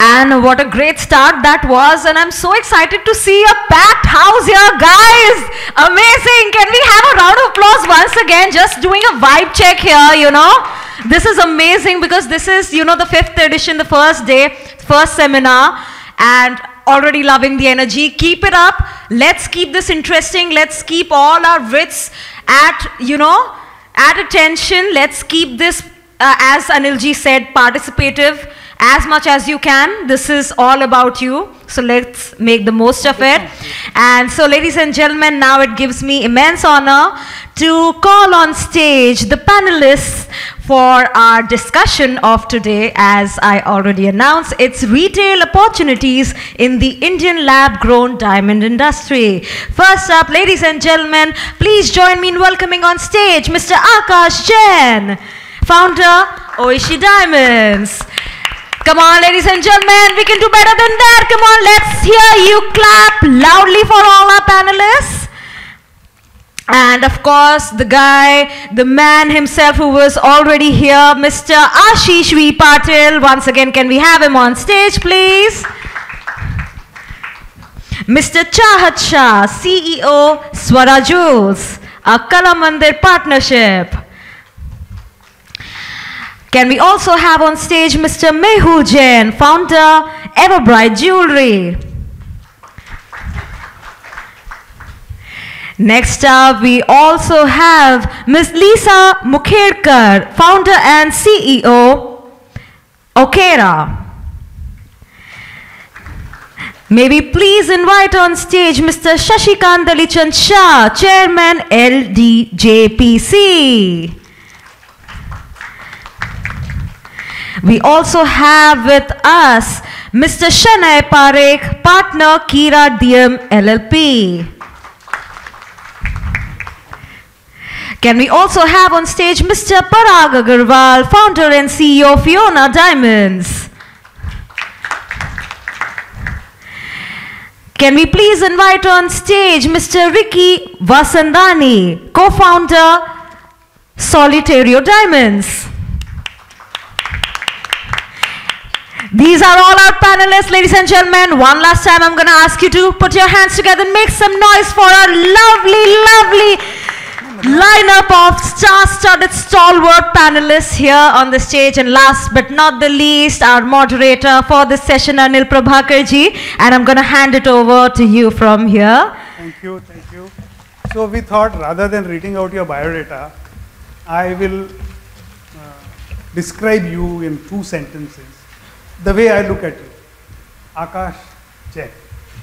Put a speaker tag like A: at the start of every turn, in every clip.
A: And what a great start that was, and I'm so excited to see a packed house here, guys. Amazing. Can we have a round of applause once again? Just doing a vibe check here, you know. This is amazing because this is, you know, the 5th edition, the first day, first seminar, and already loving the energy. Keep it up. Let's keep this interesting. Let's keep all our wits at, you know, at attention. Let's keep this, as Anilji said, participative as much as you can. This is all about you. So let's make the most of it. And so, ladies and gentlemen, now it gives me immense honor to call on stage the panelists for our discussion of today. As I already announced, it's retail opportunities in the Indian lab-grown diamond industry. First up, ladies and gentlemen, please join me in welcoming on stage Mr. Akash Jain, founder, Oishi Diamonds. Come on, ladies and gentlemen, we can do better than that. Come on, let's hear you clap loudly for all our panelists. And of course, the guy, the man himself who was already here, Mr. Ashish V. Patil. Once again, can we have him on stage, please? Mr. Chahat Shah, CEO, Swara Jewels, a Kalamandir partnership. Can we also have on stage Mr. Mehul Jain, founder, Everbright Jewelry. Next up, we also have Ms. Lisa Mukherkar, founder and CEO, Okera. May we please invite on stage Mr. Shashikant Dalichand Shah, chairman, LDJPC. We also have with us Mr. Shanay Parekh, partner, Kira DM LLP. Can we also have on stage Mr. Parag Agarwal, founder and CEO of Fiona Diamonds. Can we please invite on stage Mr. Ricky Vasandani, co-founder, Solitario Diamonds. These are all our panelists, ladies and gentlemen. One last time, I'm going to ask you to put your hands together and make some noise for our lovely, lovely lineup of star-studded stalwart panelists here on the stage. And last but not the least, our moderator for this session, Anil Prabhakarji. And I'm going to hand it over to you from here.
B: Thank you, thank you. So we thought, rather than reading out your biodata, I will describe you in 2 sentences. The way I look at you. Akash Jain.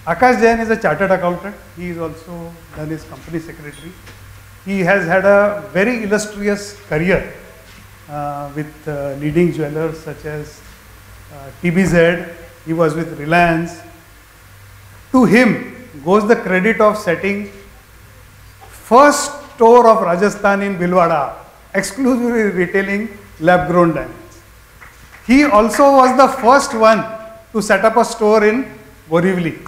B: Akash Jain is a chartered accountant. He is also done his company secretary. He has had a very illustrious career with leading jewelers such as TBZ. He was with Reliance. To him goes the credit of setting first store of Rajasthan in Bhilwara, exclusively retailing lab-grown diamonds. He also was the first one to set up a store in Borivali.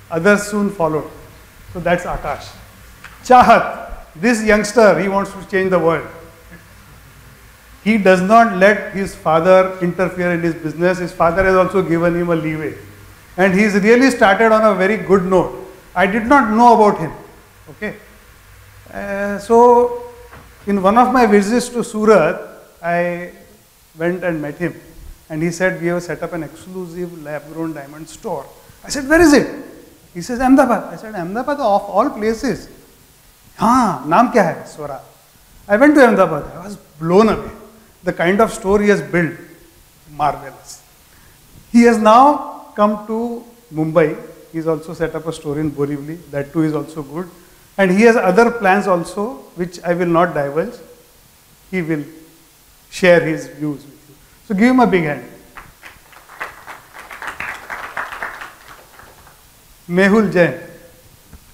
B: Others soon followed. So that's Akash. Chahat, this youngster, he wants to change the world. He does not let his father interfere in his business. His father has also given him a leeway. And he's really started on a very good note. I did not know about him. Okay. So in one of my visits to Surat, I went and met him. And he said, we have set up an exclusive lab-grown diamond store. I said, where is it? He says, Ahmedabad. I said, Ahmedabad of all places. Haan, naam kya hai? Swara. I went to Ahmedabad. I was blown away. The kind of store he has built, marvelous. He has now come to Mumbai. He's also set up a store in Borivali. That too is also good. And he has other plans also, which I will not divulge. He will share his views with you. So give him a big hand. Mehul Jain.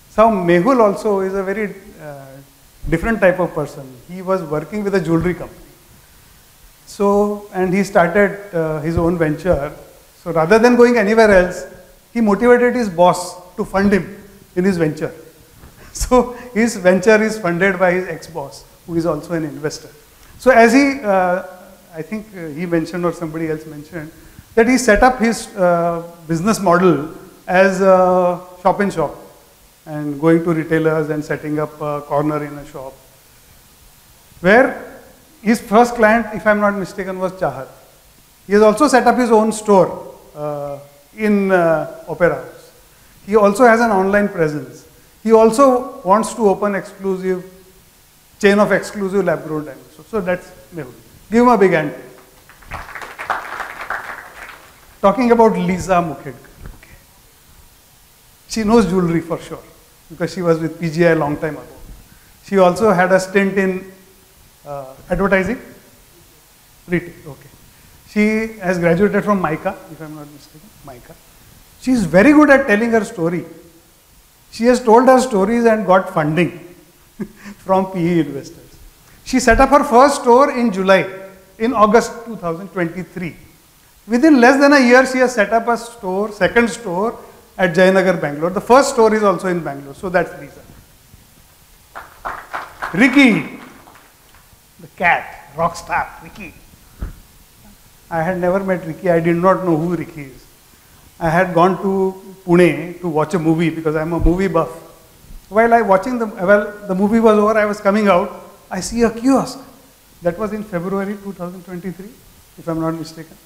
B: So Mehul also is a very different type of person. He was working with a jewelry company. So, and he started his own venture. So rather than going anywhere else, he motivated his boss to fund him in his venture. So his venture is funded by his ex-boss, who is also an investor. So as he, I think he mentioned or somebody else mentioned, that he set up his business model as a shop in shop and going to retailers and setting up a corner in a shop, where his first client, if I'm not mistaken, was Chahat. He has also set up his own store in Opera House. He also has an online presence. He also wants to open exclusive chain of exclusive lab-grown diamonds. So that's Mehul. Give him a big hand. Talking about Lisa Mukhedkar. Okay. She knows jewelry for sure because she was with PGI a long time ago. She also had a stint in advertising, retail. Okay. She has graduated from MICA, if I'm not mistaken. MICA. She is very good at telling her story. She has told her stories and got funding from PE investors. She set up her first store in August 2023. Within less than a year, she has set up a store, second store at Jayanagar, Bangalore. The first store is also in Bangalore, so that's Lisa. Ricky, the cat, rock star, Ricky. I had never met Ricky. I did not know who Ricky is. I had gone to Pune to watch a movie because I'm a movie buff. While the movie was over, I was coming out. I see a kiosk. That was in February 2023, if I'm not mistaken.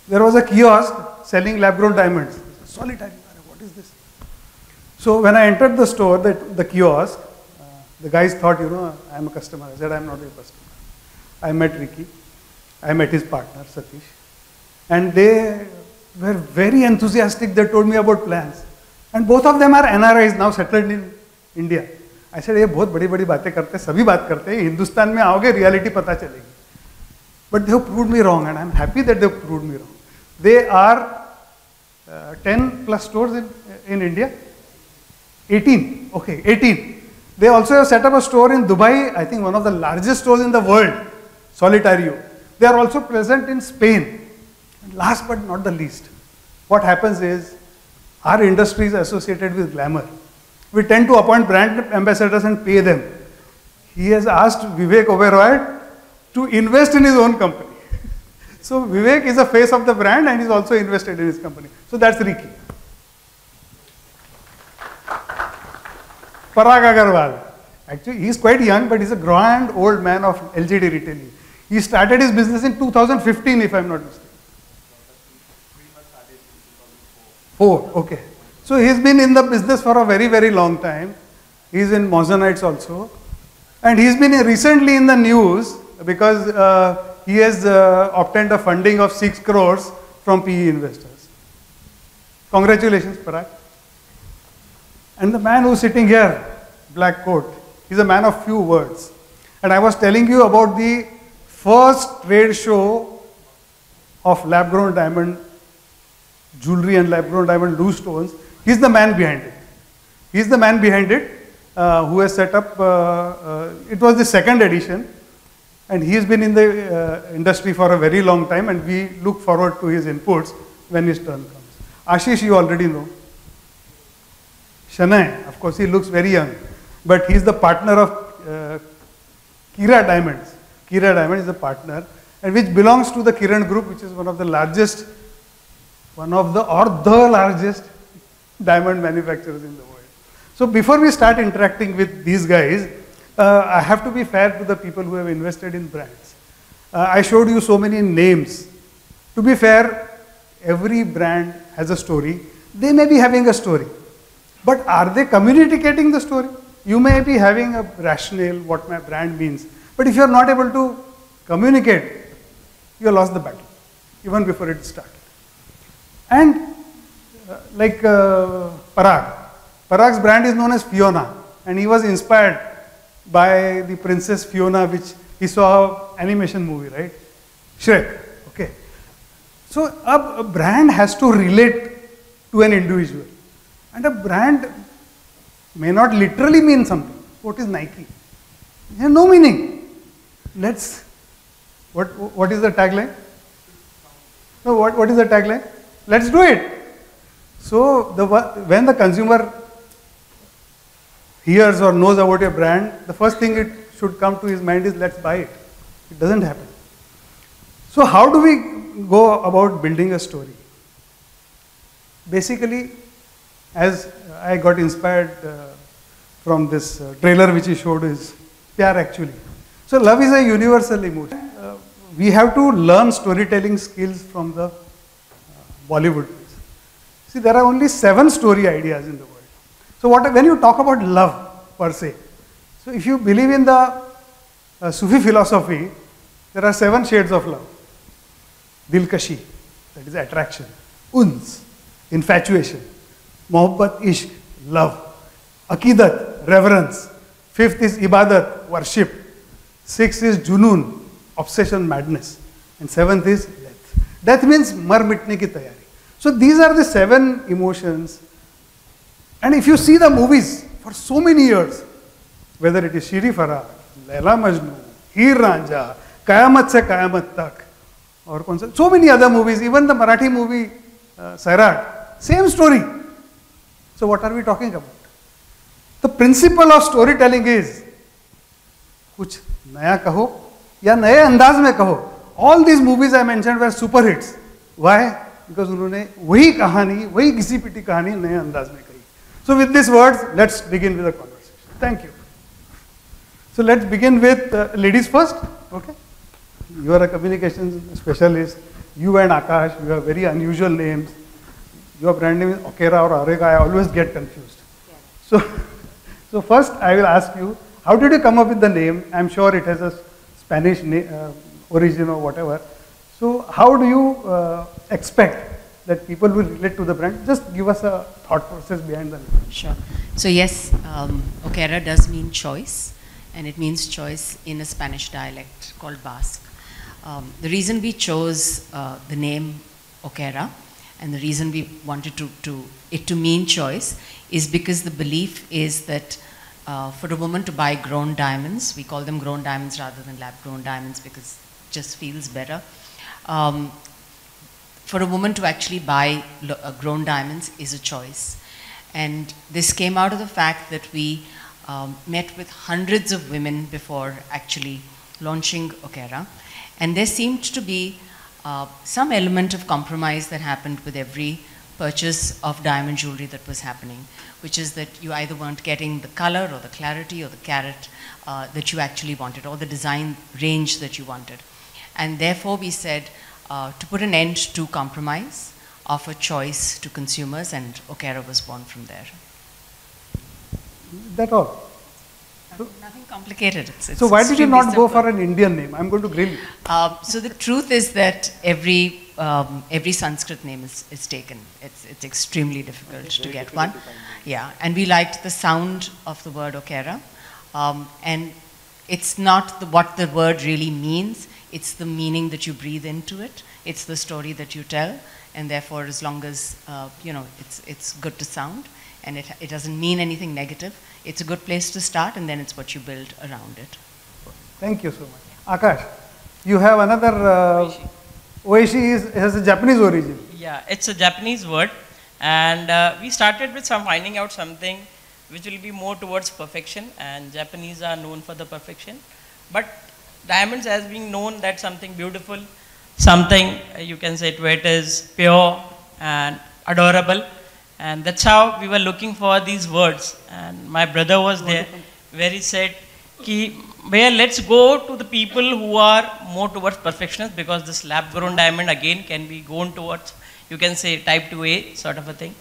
B: There was a kiosk selling lab-grown diamonds. Solitary. What is this? So when I entered the store, the kiosk, the guys thought, I'm a customer. I said, I'm not your customer. I met Ricky. I met his partner, Satish. And they were very enthusiastic. They told me about plans. And both of them are NRIs now settled in India. I said, ये बहुत बड़ी बातें करते हैं, सभी बात करते हैं, हिंदुस्तान में आओगे, reality पता चलेगी. But they have proved me wrong, and I'm happy that they have proved me wrong. They are 10 plus stores in India. 18. Okay, 18. They also have set up a store in Dubai, I think one of the largest stores in the world, Solitario. They are also present in Spain. And last but not the least, what happens is, our industry is associated with glamour. We tend to appoint brand ambassadors and pay them. He has asked Vivek Oberoi to invest in his own company. So Vivek is the face of the brand and he's also invested in his company. So that's Ricky. Parag Agarwal. Actually, he's quite young, but he's a grand old man of LGD retailing. He started his business in 2015, if I'm not mistaken. 4, okay. So he's been in the business for a very, very long time. He's in Mosanites also. And he's been recently in the news because he has obtained a funding of 6 crores from PE investors. Congratulations, Parag. And the man who's sitting here, black coat, he's a man of few words. And I was telling you about the first trade show of lab-grown diamond jewelry and lab-grown diamond loose stones. He's the man behind it. He's the man behind it who has set up, it was the second edition, and he has been in the industry for a very long time, and we look forward to his inputs when his turn comes. Ashish, you already know. Shanay, of course, he looks very young, but he's the partner of Kira Diamonds. Kira Diamond is the partner, and which belongs to the Kiran Group, which is one of the largest, or the largest diamond manufacturers in the world. So before we start interacting with these guys, I have to be fair to the people who have invested in brands. I showed you so many names. To be fair, every brand has a story. They may be having a story, but are they communicating the story? You may be having a rationale, what my brand means, but if you are not able to communicate, you have lost the battle, even before it started. And like Parag's brand is known as Fiona, and he was inspired by the Princess Fiona, which he saw animation movie, right? Shrek, okay. So a brand has to relate to an individual, and a brand may not literally mean something. What is Nike? It has no meaning. What is the tagline? No, what is the tagline? Let's do it. So when the consumer hears or knows about your brand, the first thing it should come to his mind is let's buy it. It doesn't happen. So how do we go about building a story? Basically, as I got inspired from this trailer which he showed, is pyar actually. So love is a universal emotion. We have to learn storytelling skills from the Bollywood. See, there are only 7 story ideas in the world. So when you talk about love per se, so if you believe in the Sufi philosophy, there are 7 shades of love. Dilkashi, that is attraction. Uns, infatuation. Mohabbat, ishq, love. Aqidat, reverence. 5th is ibadat, worship. 6th is junoon, obsession, madness. And 7th is death. Death means mar mitne ki tayari. So these are the 7 emotions. And if you see the movies for so many years, whether it is Shiri Farah, Laila Majnu, Heer Ranjha, Qayamat se Qayamat Tak, or so many other movies, even the Marathi movie Sairat, same story. So what are we talking about? The principle of storytelling is कुछ नया कहो या नए अंदाज में कहो. All these movies I mentioned were super hits. Why? Because उन्होंने वही कहानी, वही घिसी पिटी कहानी नए अंदाज में कही. So with these words, let's begin with the conversation. Thank you. So let's begin with ladies first. Okay. You are a communications specialist. You and Akash, you have very unusual names. Your brand name is Okera or Arega. I always get confused. Yeah. So first I will ask you, how did you come up with the name? I'm sure it has a Spanish origin or whatever. So how do you expect that people will relate to the brand? Just give us a thought process behind the name.
C: Sure. So yes, Okera does mean choice, and it means choice in a Spanish dialect called Basque. The reason we chose the name Okera, and the reason we wanted it to mean choice, is because the belief is that for a woman to buy grown diamonds, we call them grown diamonds rather than lab-grown diamonds because it just feels better. For a woman to actually buy grown diamonds is a choice. And this came out of the fact that we met with hundreds of women before actually launching Okera. And there seemed to be some element of compromise that happened with every purchase of diamond jewelry that was happening, which is that you either weren't getting the color or the clarity or the carat that you actually wanted, or the design range that you wanted. And therefore we said to put an end to compromise, offer choice to consumers, and Okera was born from there.
B: That all?
C: Nothing complicated.
B: So why did you not go for an Indian name? I'm going to grill you.
C: So the truth is that every Sanskrit name is taken. It's extremely difficult to get one. Yeah, and we liked the sound of the word Okera. And it's not what the word really means, it's the meaning that you breathe into it. It's the story that you tell. And therefore, as long as, it's good to sound, and it doesn't mean anything negative, it's a good place to start, and then it's what you build around it.
B: Thank you so much. Akash, you have another, Oishi has a Japanese origin.
D: Yeah, it's a Japanese word, and we started with finding out something which will be more towards perfection, and Japanese are known for the perfection. But diamonds has been known that something beautiful, something you can say it is pure and adorable. And that's how we were looking for these words. And my brother was there, where he said, let's go to the people who are more towards perfectionists, because this lab-grown diamond again can be gone towards, you can say, type 2A sort of a thing.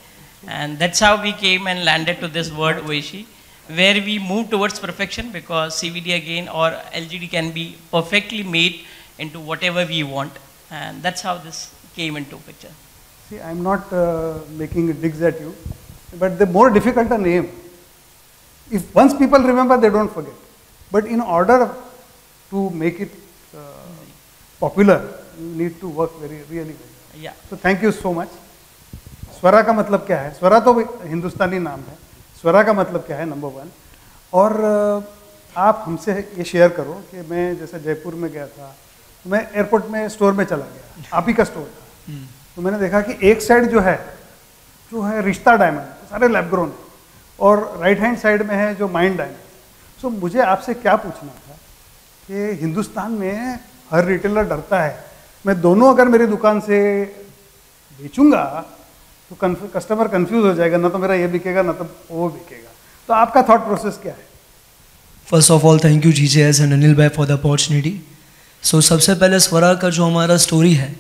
D: And that's how we came and landed to this word Oishi, where we move towards perfection, because CVD again or LGD can be perfectly made into whatever we want. And that's how this came into picture.
B: See, I'm not making digs at you, but the more difficult a name, if once people remember, they don't forget. But in order to make it popular, you need to work really well.
D: Yeah.
B: So thank you so much. स्वरा का मतलब क्या है? स्वरा तो हिंदुस्तानी नाम है. स्वरा का मतलब क्या है? नंबर 1. और आप हमसे ये शेयर करो कि मैं जैसे जयपुर में गया था, तो मैं एयरपोर्ट में स्टोर में चला गया, आप ही का स्टोर था. तो मैंने देखा कि एक साइड जो है रिश्ता डायमंड, सारे लैब ग्रोन, और राइट हैंड साइड में है जो माइंड डायमंड. सो मुझे आपसे क्या पूछना था कि हिंदुस्तान में हर रिटेलर डरता है, मैं दोनों अगर मेरी दुकान से बेचूंगा तो कस्टमर कंफ्यूज हो जाएगा, ना तो मेरा ये बिकेगा ना तो वो बिकेगा। तो आपका थॉट प्रोसेस क्या है?
E: First of all thank you GJS and Anil भाई फॉर द अपॉर्चुनिटी। सो सबसे पहले स्वरा का जो हमारा स्टोरी है,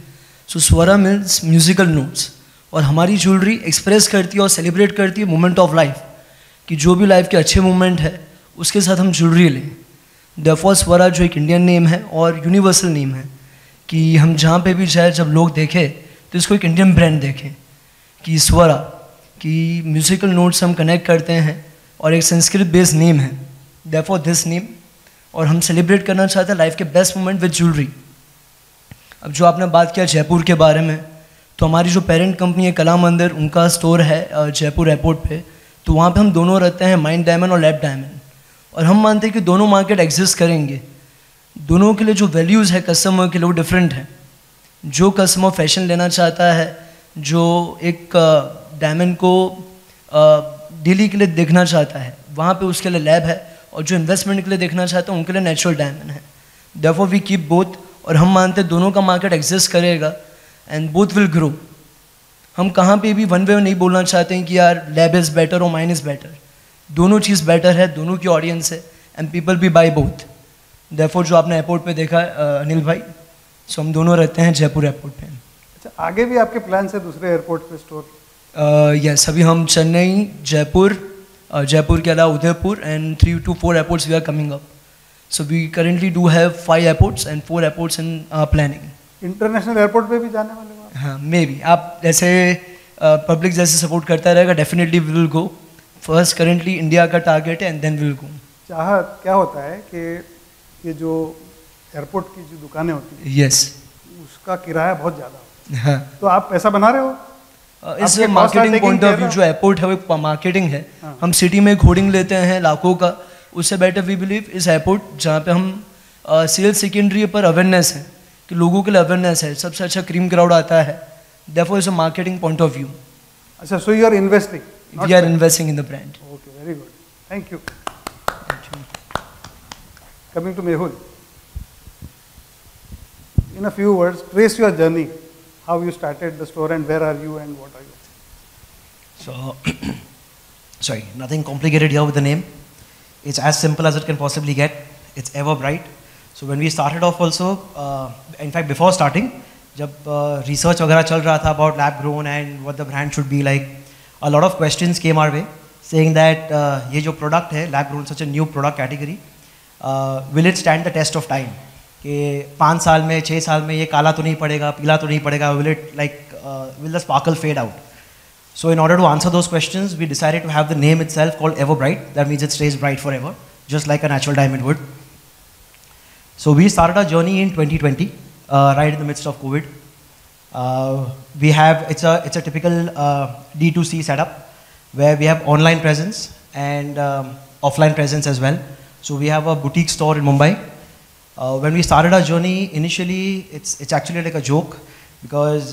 E: सो स्वरा मीन्स म्यूजिकल नोट्स, और हमारी ज्वेलरी एक्सप्रेस करती है और सेलिब्रेट करती है मोमेंट ऑफ लाइफ, कि जो भी लाइफ के अच्छे मोमेंट है उसके साथ हम ज्वेलरी लें। देयरफॉर स्वरा जो एक इंडियन नेम है और यूनिवर्सल नेम है, कि हम जहाँ पे भी जाए जब लोग देखें तो इसको एक इंडियन ब्रांड देखें, कि स्वरा कि म्यूजिकल नोट्स हम कनेक्ट करते हैं और एक संस्कृत बेस्ड नेम है, देयरफॉर दिस नेम। और हम सेलिब्रेट करना चाहते हैं लाइफ के बेस्ट मोमेंट विद ज्वेलरी। अब जो आपने बात किया जयपुर के बारे में, तो हमारी जो पेरेंट कंपनी है कला मंदिर, उनका स्टोर है जयपुर एयरपोर्ट पे, तो वहाँ पे हम दोनों रहते हैं, माइंड डायमंड और लैब डायमंड। और हम मानते हैं कि दोनों मार्केट एग्जिस्ट करेंगे, दोनों के लिए जो वैल्यूज़ है कस्टमर के लिए वो डिफरेंट है। जो कस्टमर फैशन लेना चाहता है, जो एक डायमंड को डेली के लिए देखना चाहता है, वहाँ पे उसके लिए लैब है, और जो इन्वेस्टमेंट के लिए देखना चाहता है उनके लिए नेचुरल डायमंड है। देयरफॉर वी कीप बोथ, और हम मानते हैं दोनों का मार्केट एग्जिस्ट करेगा एंड बोथ विल ग्रो। हम कहाँ पे भी वन वे नहीं बोलना चाहते हैं कि यार लैब इज़ बेटर और माइन इज़ बेटर। दोनों चीज़ बेटर है, दोनों की ऑडियंस है, एंड पीपल भी बाय बोथ। देयरफॉर जो आपने एयरपोर्ट पे देखा अनिल भाई, सो हम दोनों रहते हैं जयपुर एयरपोर्ट पे।
B: अच्छा, आगे भी आपके प्लान है दूसरे एयरपोर्ट पे स्टोर?
E: यस, अभी हम चेन्नई, जयपुर, जयपुर के अलावा Udaipur, and 3 to 4 airports we are coming up. So we currently do have 5 airports and 4 airports in planning.
B: International airport पे भी जाने वाले हो आप?
E: हाँ, मे बी आप जैसे पब्लिक जैसे सपोर्ट करता रहेगा, definitely we will go. First currently India का टारगेट है एंड देन विल गो।
B: चाहत क्या होता है कि ये जो एयरपोर्ट की जो दुकानें होती हैं,
E: यस,
B: उसका किराया बहुत ज़्यादा होता है,
E: हाँ।
B: तो आप पैसा बना रहे हो?
E: इस मार्केटिंग पॉइंट ऑफ व्यू जो एयरपोर्ट है वो एक मार्केटिंग है। हम सिटी में होर्डिंग लेते हैं लाखों का, उससे बेटर वी बिलीव इस एयरपोर्ट जहाँ पे हम सेल्स सेकेंडरी पर अवेयरनेस है, कि लोगों के लिए अवेयरनेस है, सबसे अच्छा क्रीम क्राउड आता है। Therefore is a marketing point of view.
B: अच्छा, so you are investing?
E: We are investing in the brand.
B: Okay, very good, thank you. Coming to Mehul, in a few words, trace your journey, how you started the store and where are you and what are you?
F: So, sorry, nothing complicated here with the name. It's as simple as it can possibly get. It's Ever Bright. So when we started off also, in fact before starting, जब research वगैरह चल रहा था about lab grown and what the brand should be like, a lot of questions came our way saying that ये जो product है lab grown, such a new product category, will it stand the test of time? कि 5 साल में 6 साल में ये काला तो नहीं पड़ेगा, पीला तो नहीं पड़ेगा, will it like will the sparkle fade out? So in order to answer those questions, we decided to have the name itself called Ever Bright. That means it stays bright forever, just like a natural diamond would. So we started our journey in 2020, right in the midst of COVID. We have it's a typical D2C setup where we have online presence and offline presence as well. So we have a boutique store in Mumbai. When we started our journey, initially it's actually like a joke because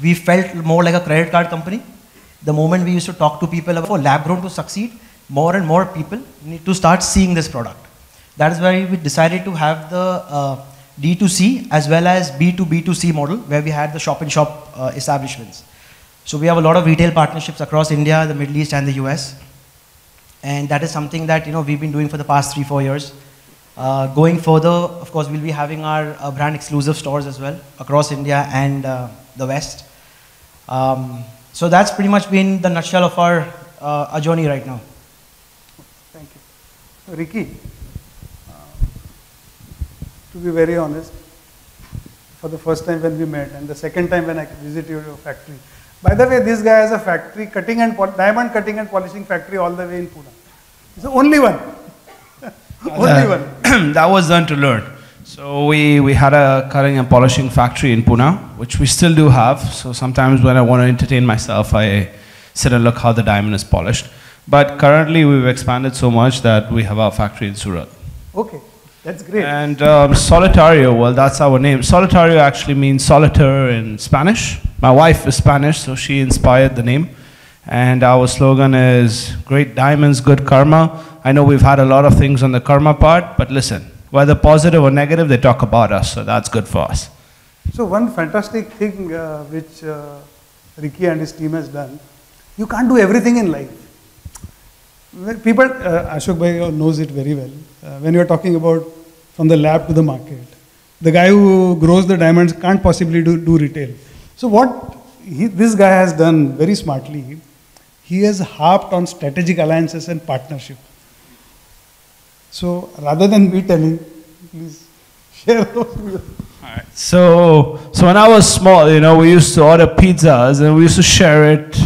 F: we felt more like a credit card company. The moment we used to talk to people about for lab grown to succeed, more and more people need to start seeing this product. That is why we decided to have the D2C as well as B2B2C model where we had the shop in shop establishments. So we have a lot of retail partnerships across India, the Middle East and the US. And that is something that we've been doing for the past 3-4 years. Going further, of course, we'll be having our brand exclusive stores as well across India and the West. So that's pretty much been the nutshell of our journey right now.
B: Thank you. So Ricky, to be very honest, for the first time when we met and the second time when I visited your factory, by the way, this guy has a factory, cutting and diamond cutting and polishing factory all the way in Pune. He's the only one. Only one.
G: That was done to learn. So we had a cutting and polishing factory in Pune, which we still do have. So sometimes when I want to entertain myself, I sit and look how the diamond is polished. But currently we've expanded so much that we have our factory in Surat.
B: Okay, that's great.
G: And Solitario, well, that's our name. Solitario actually means solitaire in Spanish. My wife is Spanish, so she inspired the name. And our slogan is great diamonds, good karma. I know we've had a lot of things on the karma part, but listen, whether positive or negative, they talk about us, so that's good for us.
B: So one fantastic thing which Ricky and his team has done, you can't do everything in life. People, Ashok Bhai knows it very well. When you are talking about from the lab to the market, the guy who grows the diamonds can't possibly do retail. So what this guy has done very smartly, he has harped on strategic alliances and partnership. So rather than me telling, please share those views.
G: So when I was small, you know, we used to order pizzas and we used to share it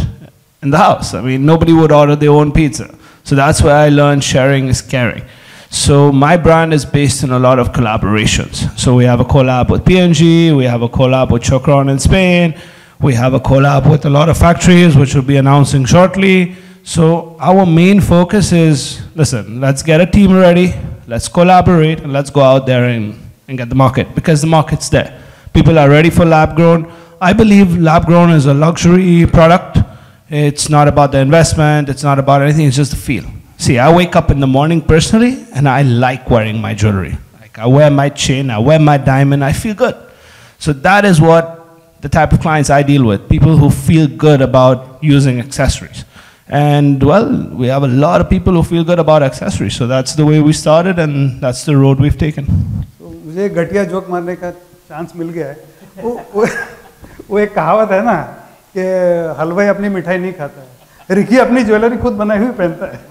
G: in the house. I mean, nobody would order their own pizza. So that's where I learned sharing is caring. So my brand is based on a lot of collaborations. So we have a collab with P&G, we have a collab with Chocron in Spain, we have a collab with a lot of factories, which we'll be announcing shortly. So our main focus is, listen, let's get a team ready, let's collaborate, and let's go out there and get the market, because the market's there. People are ready for lab grown. I believe lab grown is a luxury product. It's not about the investment, it's not about anything, it's just the feel. See, I wake up in the morning personally, and I like wearing my jewelry. Like, I wear my chain, I wear my diamond, I feel good. So that is what the type of clients I deal with, people who feel good about using accessories. And well, we have a lot of people who feel good about accessories. So that's the way we started, and that's the road we've taken.
B: So मुझे घटिया joke मारने का chance मिल गया है. वो एक कहावत है ना कि हलवाई अपनी मिठाई नहीं खाता है, रिकी अपनी ज्वेलरी खुद बनाई हुई पहनता है.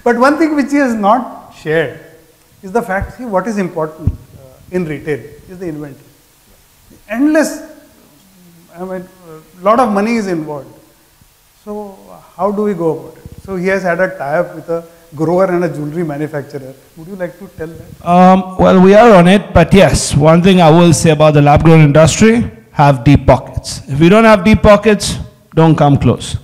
B: But one thing which he has not shared is the fact, see, what is important in retail is the inventory. Endless, I mean, lot of money is involved. So how do we go about it? So he has had a tie-up with a grower and a jewelry manufacturer. Would you like to tell that?
G: Well, we are on it, but yes, one thing I will say about the lab-grown industry, have deep pockets. If you don't have deep pockets, don't come close.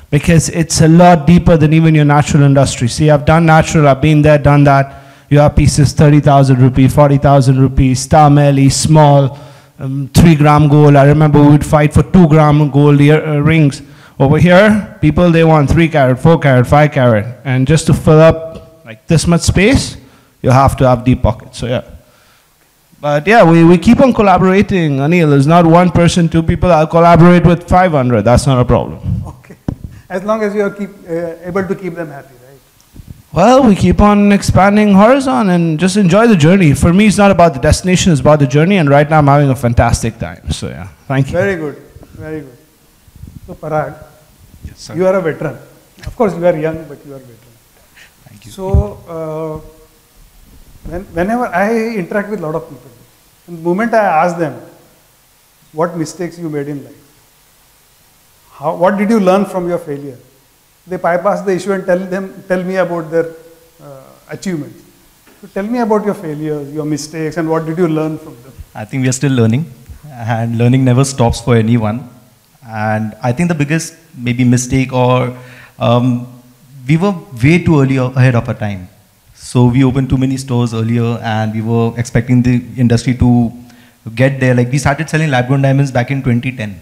G: Because it's a lot deeper than even your natural industry. See, I've done natural, I've been there, done that. You have pieces 30,000 rupees, 40,000 rupees, star melly, small, 3-gram gold. I remember we would fight for 2-gram gold rings. Over here, people, they want 3 carat, 4 carat, 5 carat. And just to fill up like this much space, you have to have deep pockets, so yeah. But yeah, we keep on collaborating, Anil. There's not one person, 2 people. I'll collaborate with 500, that's not a problem.
B: Okay. As long as you are able to keep them happy, right?
G: Well, we keep on expanding horizon and just enjoy the journey. For me, it's not about the destination, it's about the journey. And right now, I'm having a fantastic time. So yeah, thank you.
B: Very good, very good. So Parag,
H: yes, sir.
B: You are a veteran. Of course, you are young, but you are a veteran.
H: Thank you.
B: So, whenever I interact with a lot of people, the moment I ask them what mistakes you made in life, what did you learn from your failure, they bypass the issue and tell me about their achievements. So tell me about your failures, your mistakes, and what did you learn from them?
H: I think we are still learning, and learning never stops for anyone. And I think the biggest maybe mistake or we were way too early ahead of our time. So we opened too many stores earlier, and we were expecting the industry to get there. Like, we started selling lab-grown diamonds back in 2010.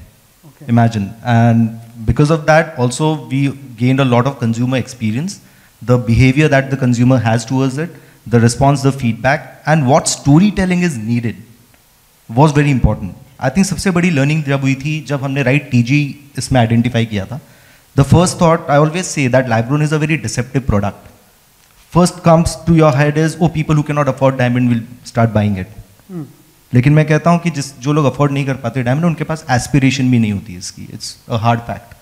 H: Okay. Imagine. And because of that, also we gained a lot of consumer experience. The behavior that the consumer has towards it, the response, the feedback, and what storytelling is needed was very important. I think सबसे बड़ी learning जब हुई थी जब हमने right TG इसमें identify किया था. The first thought, I always say that lab-grown is a very deceptive product. First comes to your head is, oh, people who cannot afford diamond will start buying it. लेकिन मैं कहता हूँ कि जो लोग afford नहीं कर पाते diamond, उनके पास aspiration भी नहीं होती इसकी. It's a hard fact.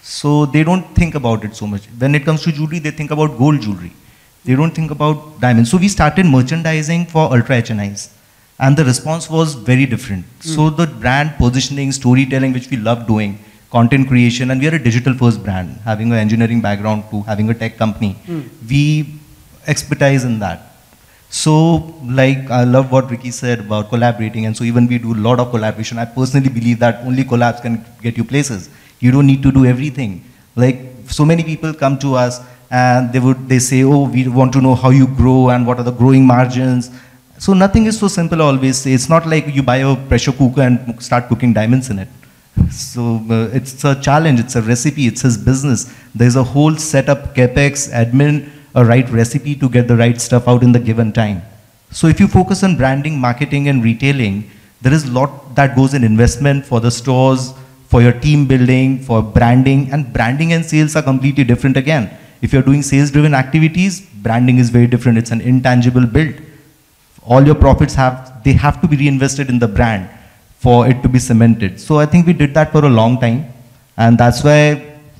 H: So they don't think about it so much. When it comes to jewelry, they think about gold jewelry. They don't think about diamonds. So we started merchandising for ultra HNIs. And the response was very different. So the brand positioning, storytelling, which we love doing, content creation, and we are a digital first brand, having an engineering background to having a tech company. We expertise in that. So, like, I love what Ricky said about collaborating, and so even we do a lot of collaboration. I personally believe that only collabs can get you places. You don't need to do everything. Like, so many people come to us and they say, oh, we want to know how you grow and what are the growing margins. So nothing is so simple always. It's not like you buy a pressure cooker and start cooking diamonds in it. So it's a challenge, it's a recipe, it's his business. There's a whole setup, capex, admin, a right recipe to get the right stuff out in the given time. So if you focus on branding, marketing, and retailing, There is a lot that goes in investment for the stores, for your team building, for branding, and branding and sales are completely different again. If you're doing sales-driven activities, branding is very different. It's an intangible build. All your profits they have to be reinvested in the brand for it to be cemented. So I think we did that for a long time, and that's why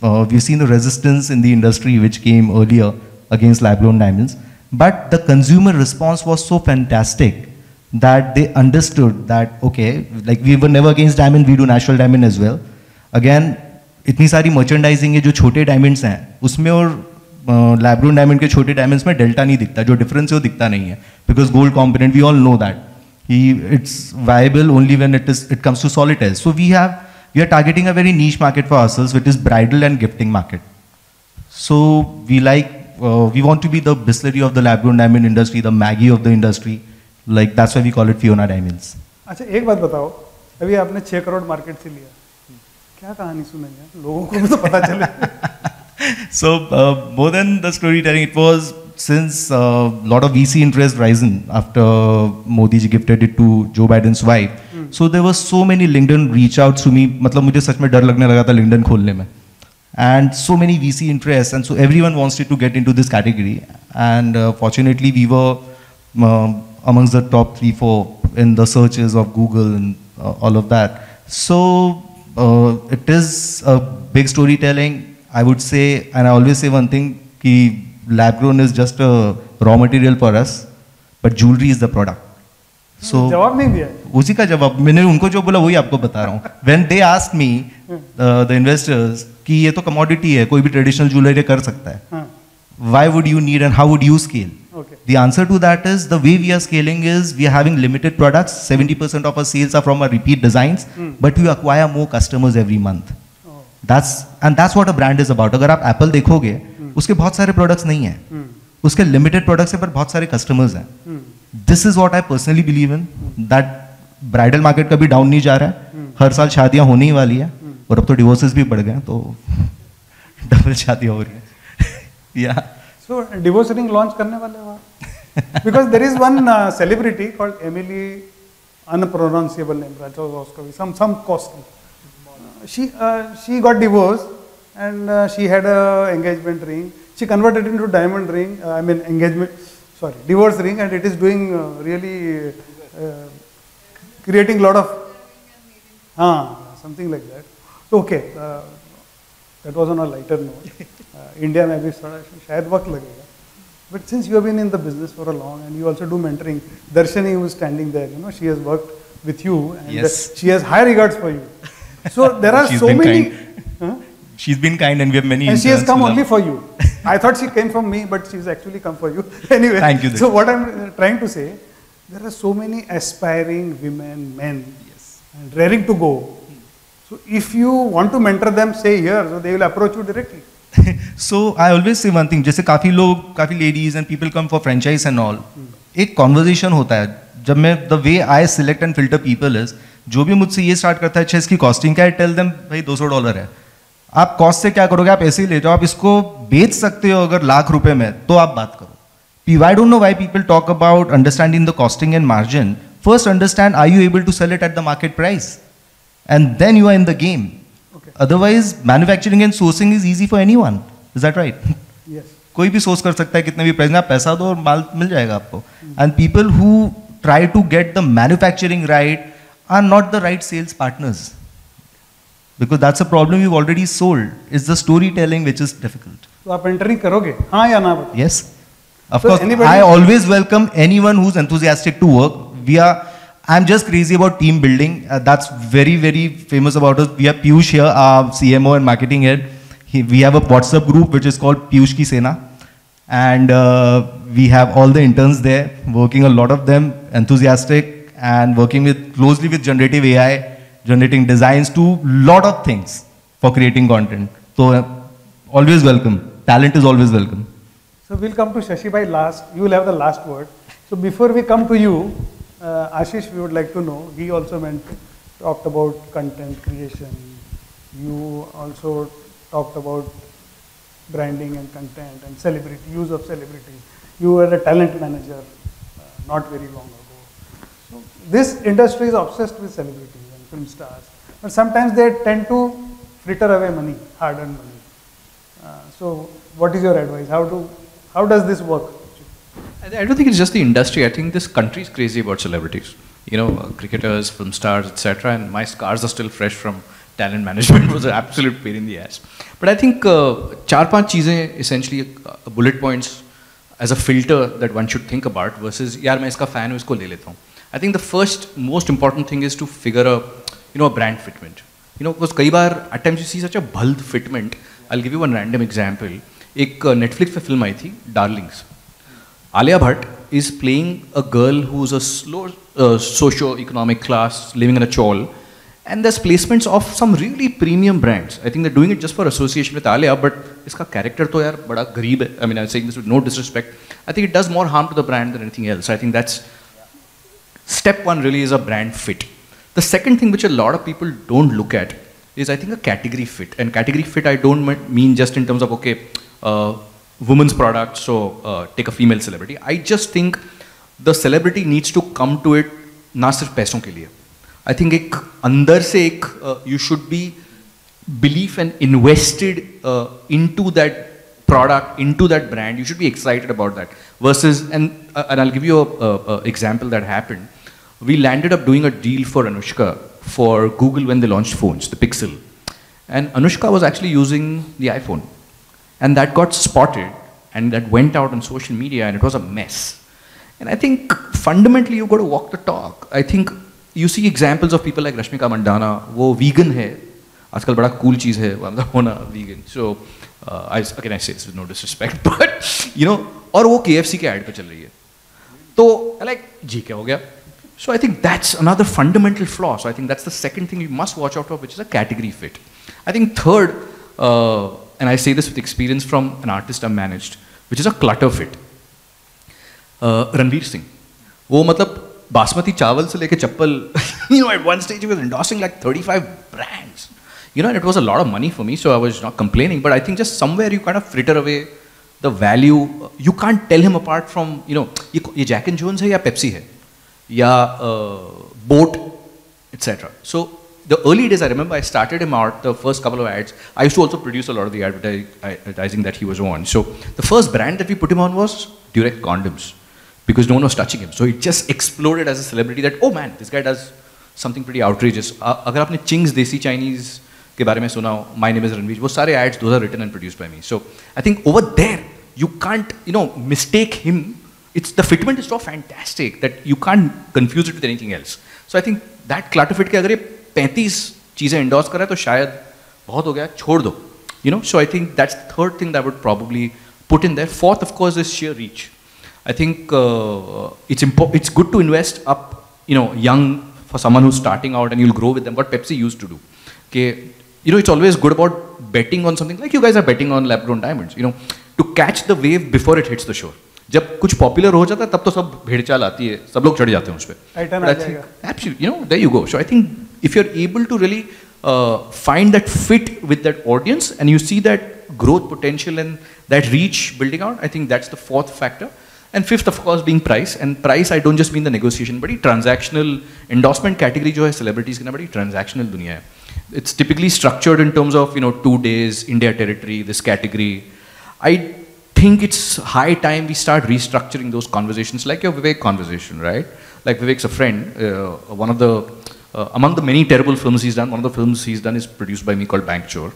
H: we've seen the resistance in the industry which came earlier against lab-grown diamonds. But the consumer response was so fantastic that they understood that, okay, like we were never against diamond, we do natural diamond as well. Again, इतनी सारी merchandising है जो छोटे diamonds हैं, उसमें और lab-grown diamond के छोटे diamonds में delta नहीं दिखता, जो difference है वो दिखता नहीं है, because gold component, we all know that. It's viable only when it comes to solitaires. So we are targeting a very niche market for ourselves, which is bridal and gifting market. So we want to be the Bisleri of the lab-grown diamond industry, the Maggie of the industry. Like that's why we call it Fiona Diamonds.
B: अच्छा एक बात बताओ, अभी आपने 6 crore market से लिया, क्या कहानी सुनाई लोगों को भी तो पता चले.
H: So more than the storytelling, it was since a lot of VC interest risen after Modi ji gifted it to Joe Biden's wife. So there were so many LinkedIn reach outs to me. मतलब मुझे सच में डर लगने लगा था LinkedIn खोलने में. And so many VC interests, and so everyone wanted to get into this category. And fortunately, we were amongst the top 3-4 in the searches of Google and all of that. So it is a big storytelling. I would say, and I always say one thing, कि lab grown is just a raw material for us, but jewelry is the product. So
B: जवाब नहीं दिया.
H: उसी का जवाब मैंने उनको जो बोला वही आपको बता रहा हूँ. When they asked me, the investors, कि ये तो commodity है, कोई भी traditional jewelry कर सकता है. Why would you need and how would you scale?
B: Okay.
H: The answer to that is the way we are scaling is we are having limited products. 70% of our sales are from our repeat designs, but we acquire more customers every month. That's what a brand is about. अगर आप Apple देखोगे, उसके बहुत सारे products नहीं हैं. उसके limited products हैं पर बहुत सारे customers हैं. This is what I personally believe in. That bridal market कभी down नहीं जा रहा है. हर साल शादियां होने ही वाली हैं. और अब तो divorces भी बढ़ गए हैं, तो double शादियां हो रही हैं. Yeah.
B: So divorce ring launch करने वाले हो आप? Because there is one celebrity called Emily, unpronounceable name, some costly. She got divorced and she had a engagement ring. She converted into diamond ring. Divorce ring, and it is doing really creating a lot of something like that. Okay, that was on a lighter note. India में भी शायद वक्त लगेगा. But since you have been in the business for a long and you also do mentoring, Darshani who is standing there, she has worked with you and
H: yes.
B: She has high regards for you. So there are so many.
H: She's been kind and we have many.
B: And she has come only for you. I thought she came from me, but she's actually come for you. Anyway,
H: thank you.
B: So what I'm trying to say, there are so many aspiring women, men, and raring to go. So if you want to mentor them, say here, so they will approach you directly.
H: So I always say one thing, जैसे काफी ladies and people come for franchise and all, एक conversation होता है. जब मैं the way I select and filter people is, जो भी मुझसे ये start करता है, अच्छा इसकी costing क्या है, tell them भाई $200 है. आप cost से क्या करोगे, आप ऐसे ही ले जाओ, आप इसको बेच सकते हो अगर ₹1,00,000 में, तो आप बात करो. I don't know why people talk about understanding the costing and margin. First understand, are you able to sell it at the market price? And then you are in the game. Okay. Otherwise, manufacturing and sourcing is easy for anyone. Is that right?
B: Yes.
H: कोई भी source कर सकता है कितने भी price में, आप पैसा दो और माल मिल जाएगा आपको. And people who try to get the manufacturing right are not the right sales partners. Because that's a problem we've already sold. It's the storytelling which is difficult.
B: तो आप एंटरिंग करोगे, हाँ या ना?
H: Yes. Of course, I always welcome anyone who's enthusiastic to work. I'm just crazy about team building. That's very, very famous about us. We have Piyush here, our CMO and marketing head. We have a WhatsApp group which is called Piyush Ki Sena. And we have all the interns there, working a lot of them, enthusiastic and working closely with generative AI, generating designs to lot of things for creating content. So always welcome. Talent is always welcome.
B: So we'll come to Shashi Bhai last. You will have the last word. So before we come to you, Ashish, we would like to know, he also talked about content creation. You also talked about branding and content and use of celebrity. You were a talent manager not very long ago. This industry is obsessed with celebrities and film stars, but sometimes they tend to fritter away money, hard-earned money. So, what is your advice? How does this work?
I: I don't think it's just the industry. I think this country is crazy about celebrities. You know, cricketers, film stars, etc. And my scars are still fresh from talent management. It was an absolute pain in the ass. But I think चार पांच चीजें essentially bullet points as a filter that one should think about versus यार मैं इसका fan हूँ इसको ले लेता हूँ. I think the first most important thing is to figure a brand fitment. You know, because कई बार at times you see such a bald fitment. I'll give you one random example. एक Netflix पे film आई थी, Darlings. Alia Bhatt is playing a girl who's a slow socio-economic class, living in a chawl, and there's placements of some really premium brands. I think they're doing it just for association with Alia, but iska character to yaar bada gareeb hai. I mean, I'm saying this with no disrespect. I think it does more harm to the brand than anything else. I think that's step one really is a brand fit. The second thing which a lot of people don't look at is I think a category fit. And category fit I don't mean just in terms of, okay, women's products, so take a female celebrity. I just think the celebrity needs to come to it ना सिर्फ पैसों के लिए. I think एक अंदर से एक you should be belief and invested into that product, into that brand. You should be excited about that. Versus, and I'll give you a example that happened. We landed up doing a deal for Anushka for Google when they launched phones, the Pixel. And Anushka was actually using the iPhone. And that got spotted and that went out on social media and it was a mess. And I think fundamentally you've got to walk the talk. I think you see examples of people like Rashmika Mandanna, wo vegan hai. Aajkal bada cool cheez hai, hona vegan. So, again I say this with no disrespect, but you know, और वो KFC के ad पे चल रही है. तो like, जी क्या हो गया? So I think that's another fundamental flaw. So I think that's the second thing you must watch out for, which is a category fit. I think third, and I say this with experience from an artist I've managed, which is a clutter fit. Ranveer Singh, वो मतलब बासमती चावल से लेके चप्पल, you know, at one stage he was endorsing like 35 brands. You know, and it was a lot of money for me, so I was not complaining, but I think just somewhere you kind of fritter away the value. You can't tell him apart from, you know, ये Jack and Jones है या Pepsi है, या Boat, etc. So the early days, I remember I started him out, the first couple of ads. I used to also produce a lot of the advertising that he was on. So the first brand that we put him on was Durex condoms, because no one was touching him. So it just exploded as a celebrity that, oh man, this guy does something pretty outrageous. अगर आपने Ching's Desi Chinese के बारे में सुना हो, My Name is Ranveer, वो सारे ads, those are written and produced by me. So I think over there, you can't, you know, mistake him. It's, the fitment is so fantastic that you can't confuse it with anything else. So I think that clutter fit के अगर ये 35 चीजें endorse कर रहा है तो शायद बहुत हो गया, छोड़ दो. You know, so I think that's the third thing that I would probably put in there. Fourth, of course, is sheer reach. I think it's good to invest up, you know, young for someone who's starting out and you'll grow with them. What Pepsi used to do. Okay, you know, it's always good about betting on something like you guys are betting on lab-grown diamonds. You know, to catch the wave before it hits the shore. जब कुछ popular हो जाता है तब तो सब भेड़चाल आती है, सब लोग चढ़ जाते हैं उस पे. Absolutely, you know, there you go. So I think if you're able to really find that fit with that audience and you see that growth potential and that reach building out, I think that's the fourth factor. And fifth, of course, being price. And price, I don't just mean the negotiation, but transactional endorsement category जो है celebrities की ना बड़ी transactional दुनिया है. It's typically structured in terms of, you know, 2 days, India territory, this category. I think it's high time we start restructuring those conversations, like your Vivek conversation, right? Like Vivek's a friend. One of the among the many terrible films he's done, one of the films he's done is produced by me called Bank Chor,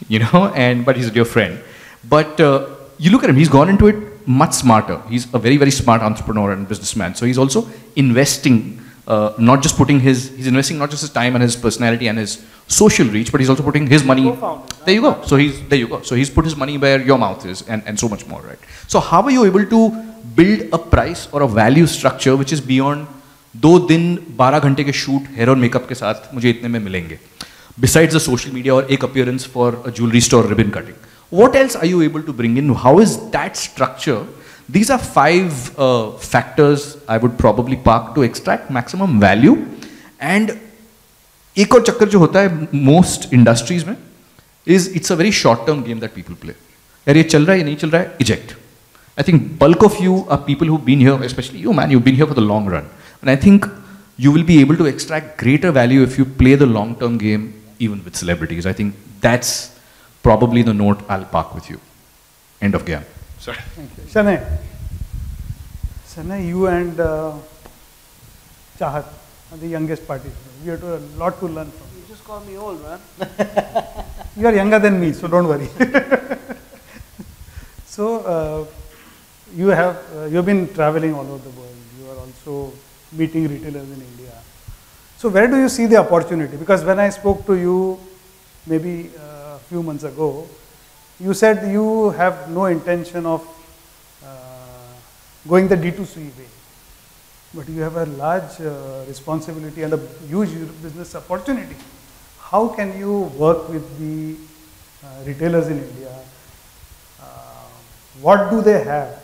I: you know, but he's a dear friend. But you look at him, he's gone into it much smarter. He's a very, very smart entrepreneur and businessman. So he's also investing, not just putting he's investing not just his time and his personality and his social reach, but he's also putting his money. There you go. So he's put his money where your mouth is and so much more, right? So how are you able to build a price or a value structure which is beyond 2 दिन 12 घंटे के shoot hair और makeup के साथ मुझे इतने में मिलेंगे, besides the social media or एक appearance for a jewelry store ribbon cutting? What else are you able to bring in? How is that structure? These are 5 factors I would probably park to extract maximum value. And एक और चक्कर जो होता है most industries में is it's a very short term game that people play. यार ये चल रहा है, ये नहीं चल रहा है, eject. I think bulk of you are people who've been here, especially you man, you've been here for the long run. And I think you will be able to extract greater value if you play the long-term game even with celebrities. I think that's probably the note I'll park with you. End of game. Sorry.
B: Thank you. Shanay. Shanay, you and Chahat are the youngest participants. We have a lot to learn from.
J: You just call me old, man.
B: You are younger than me, so don't worry. So, you have been traveling all over the world. You are also meeting retailers in India. So, where do you see the opportunity? Because when I spoke to you maybe a few months ago, you said you have no intention of going the D2C way. But you have a large responsibility and a huge business opportunity. How can you work with the retailers in India? What do they have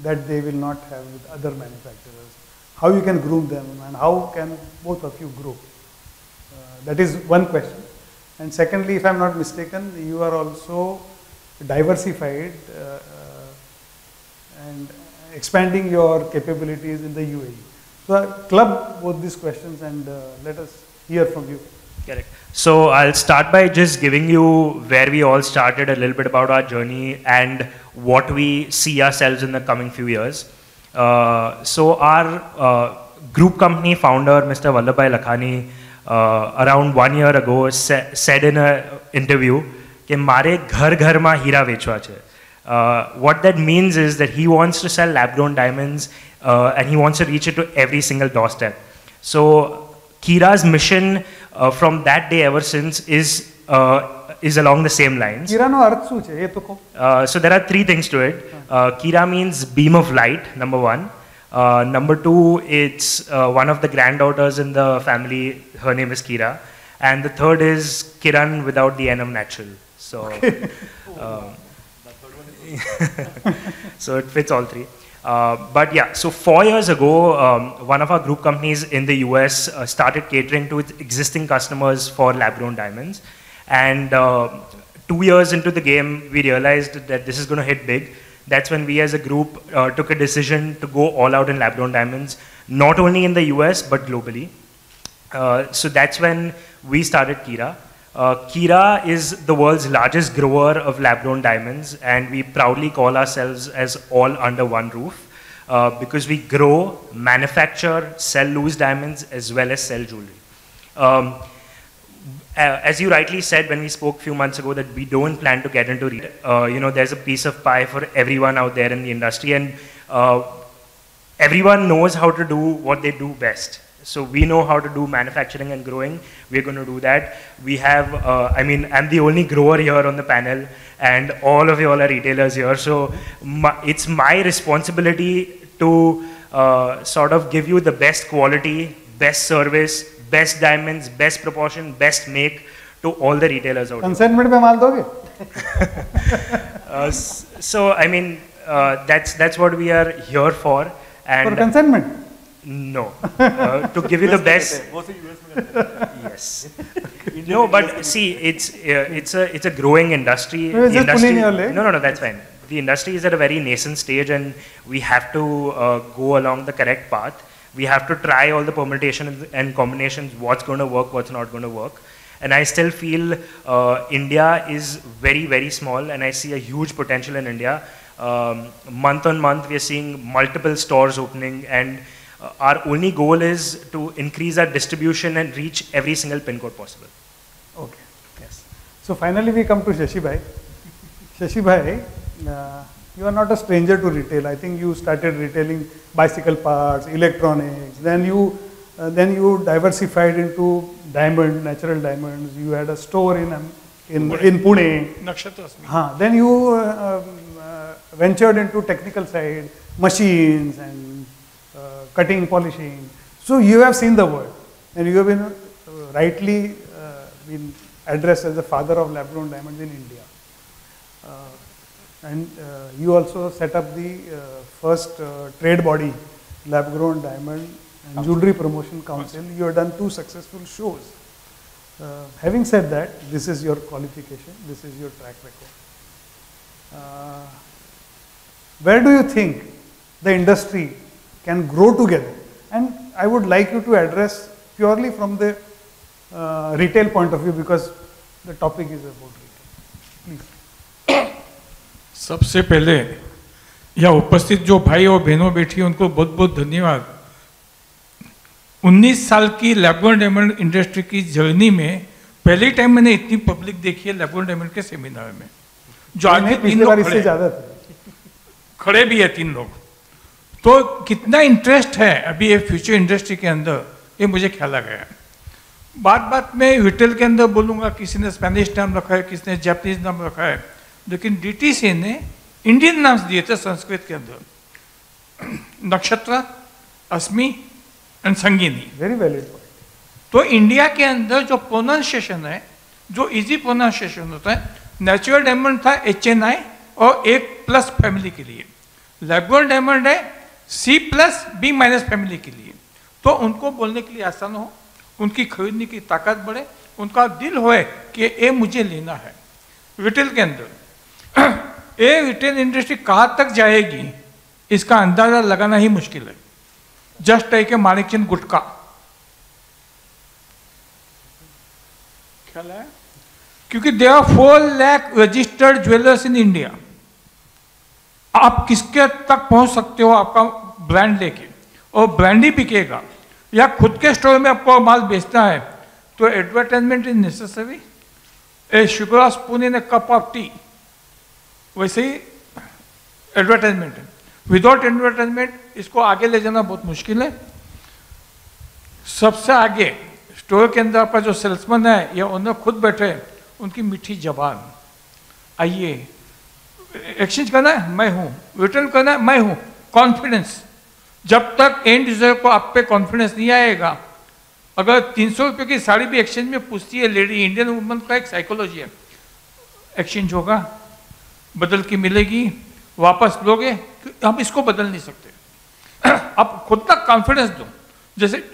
B: that they will not have with other manufacturers? How you can groom them and how can both of you grow? That is one question. And secondly, if I am not mistaken, you are also diversified and expanding your capabilities in the UAE. So I'll club both these questions and let us hear from you.
K: Correct. So I'll start by just giving you where we all started, a little bit about our journey and what we see ourselves in the coming few years. So our group company founder, Mr. Vallabhbhai Lakhani, around 1 year ago said in an interview, कि मारे घर घर में हीरा वेचवा छे. What that means is that he wants to sell lab-grown diamonds and he wants to reach it to every single doorstep. So Kira's mission from that day ever since is along the same lines.
B: Kira no arth શું છે એ તો કહો.
K: So there are three things to it. Kira means beam of light, number one. Number two, it's one of the granddaughters in the family. Her name is Kira. And the third is Kiran without the N of natural. So, so it fits all three. But yeah, so 4 years ago, one of our group companies in the US started catering to its existing customers for lab-grown diamonds. And 2 years into the game, we realized that this is going to hit big. That's when we as a group took a decision to go all out in lab-grown diamonds, not only in the US, but globally. So that's when we started Kira. Kira is the world's largest grower of lab-grown diamonds, and we proudly call ourselves as all under one roof because we grow, manufacture, sell loose diamonds, as well as sell jewelry. As you rightly said when we spoke a few months ago that we don't plan to get into retail. You know, there's a piece of pie for everyone out there in the industry, and everyone knows how to do what they do best. So we know how to do manufacturing and growing. We're going to do that. We have, I mean, I'm the only grower here on the panel, and all of you all are retailers here. So it's my responsibility to sort of give you the best quality, best service, best diamonds, best proportion, best make to all the retailers out there.
B: Consignment पे माल दोगे?
K: So I mean, that's what we are here for. And
B: for consignment?
K: No, to give you the best. Yes. No, but see, it's a growing industry.
B: No,
K: the industry
B: no,
K: that's fine. The industry is at a very nascent stage, and we have to go along the correct path. We have to try all the permutations and combinations, what's going to work, what's not going to work. And I still feel India is very, very small, and I see a huge potential in India. Month on month, we are seeing multiple stores opening, and our only goal is to increase our distribution and reach every single pin code possible.
B: Okay, yes. So finally we come to Shashi Bhai. Shashi Bhai, you are not a stranger to retail. I think you started retailing bicycle parts, electronics, then you diversified into diamond, natural diamonds. You had a store in Pune.
L: Nakshatra.
B: Then you ventured into technical side, machines and cutting, polishing. So you have seen the world, and you have been rightly been addressed as the father of lab-grown diamonds in India. And you also set up the first trade body, lab-grown diamond and jewelry promotion council. You have done 2 successful shows. Having said that, this is your qualification, this is your track record. Where do you think the industry can grow together? And I would like you to address purely from the retail point of view because the topic is about retail. Please.
J: सबसे पहले यहाँ उपस्थित जो भाई और बहनों बैठी हैं उनको बहुत बहुत धन्यवाद। 19 साल की लैब-ग्रोन डायमंड इंडस्ट्री की जर्नी में पहली टाइम मैंने इतनी पब्लिक देखी है लैब-ग्रोन डायमंड के सेमिनार में, जो आज भी 3 लोग खड़े भी है 3 लोग। तो कितना इंटरेस्ट है अभी ये फ्यूचर इंडस्ट्री के अंदर, ये मुझे ख्याल आ गया। बात बात में रिटेल के अंदर बोलूँगा, किसी ने स्पेनिश नाम रखा है, किसी ने जापानीज नाम रखा है, लेकिन डीटीसी ने इंडियन नाम दिए थे संस्कृत के अंदर, नक्षत्र, अस्मि एंड संगीनी।
B: Very valid.
J: तो इंडिया के अंदर जो प्रोनाउंसिएशन है, जो इजी प्रोनाउंसिएशन होता है, नेचुरल डायमंड था HNI और 1+ फैमिली के लिए, लैब-ग्रोन डायमंड है C+B- फैमिली के लिए। तो उनको बोलने के लिए आसान हो, उनकी खरीदने की ताकत बढ़े, उनका दिल होए कि ये मुझे लेना है। रिटेल के अंदर ये रिटेल इंडस्ट्री कहाँ तक जाएगी इसका अंदाजा लगाना ही मुश्किल है। जस्ट लाइक माणिकचंद गुटका, ख्याल है, क्योंकि there are 4 lakh registered jewellers in India. आप किसके तक पहुंच सकते हो आपका ब्रांड लेके, और ब्रांड ही बिकेगा, या खुद के स्टोर में आपको माल बेचना है तो advertisement is necessary. A sugar spoon in A cup of T, वैसे ही एडवर्टाइजमेंट है। विदाउट एडवर्टाइजमेंट इसको आगे ले जाना बहुत मुश्किल है। सबसे आगे स्टोर के अंदर आपका जो सेल्समैन है या ओनर खुद बैठे हैं, उनकी मीठी जबान, आइए एक्सचेंज करना है मैं हूँ, रिटर्न करना है मैं हूँ, कॉन्फिडेंस। जब तक एंड यूजर को आप पे कॉन्फिडेंस नहीं आएगा, अगर 300 रुपये की साड़ी भी एक्सचेंज में पूछती है लेडी, इंडियन वुमन का एक साइकोलॉजी है, एक्सचेंज होगा, बदल के मिलेगी, वापस लोगे, हम इसको बदल नहीं सकते। आप खुद तक कॉन्फिडेंस दो। जैसे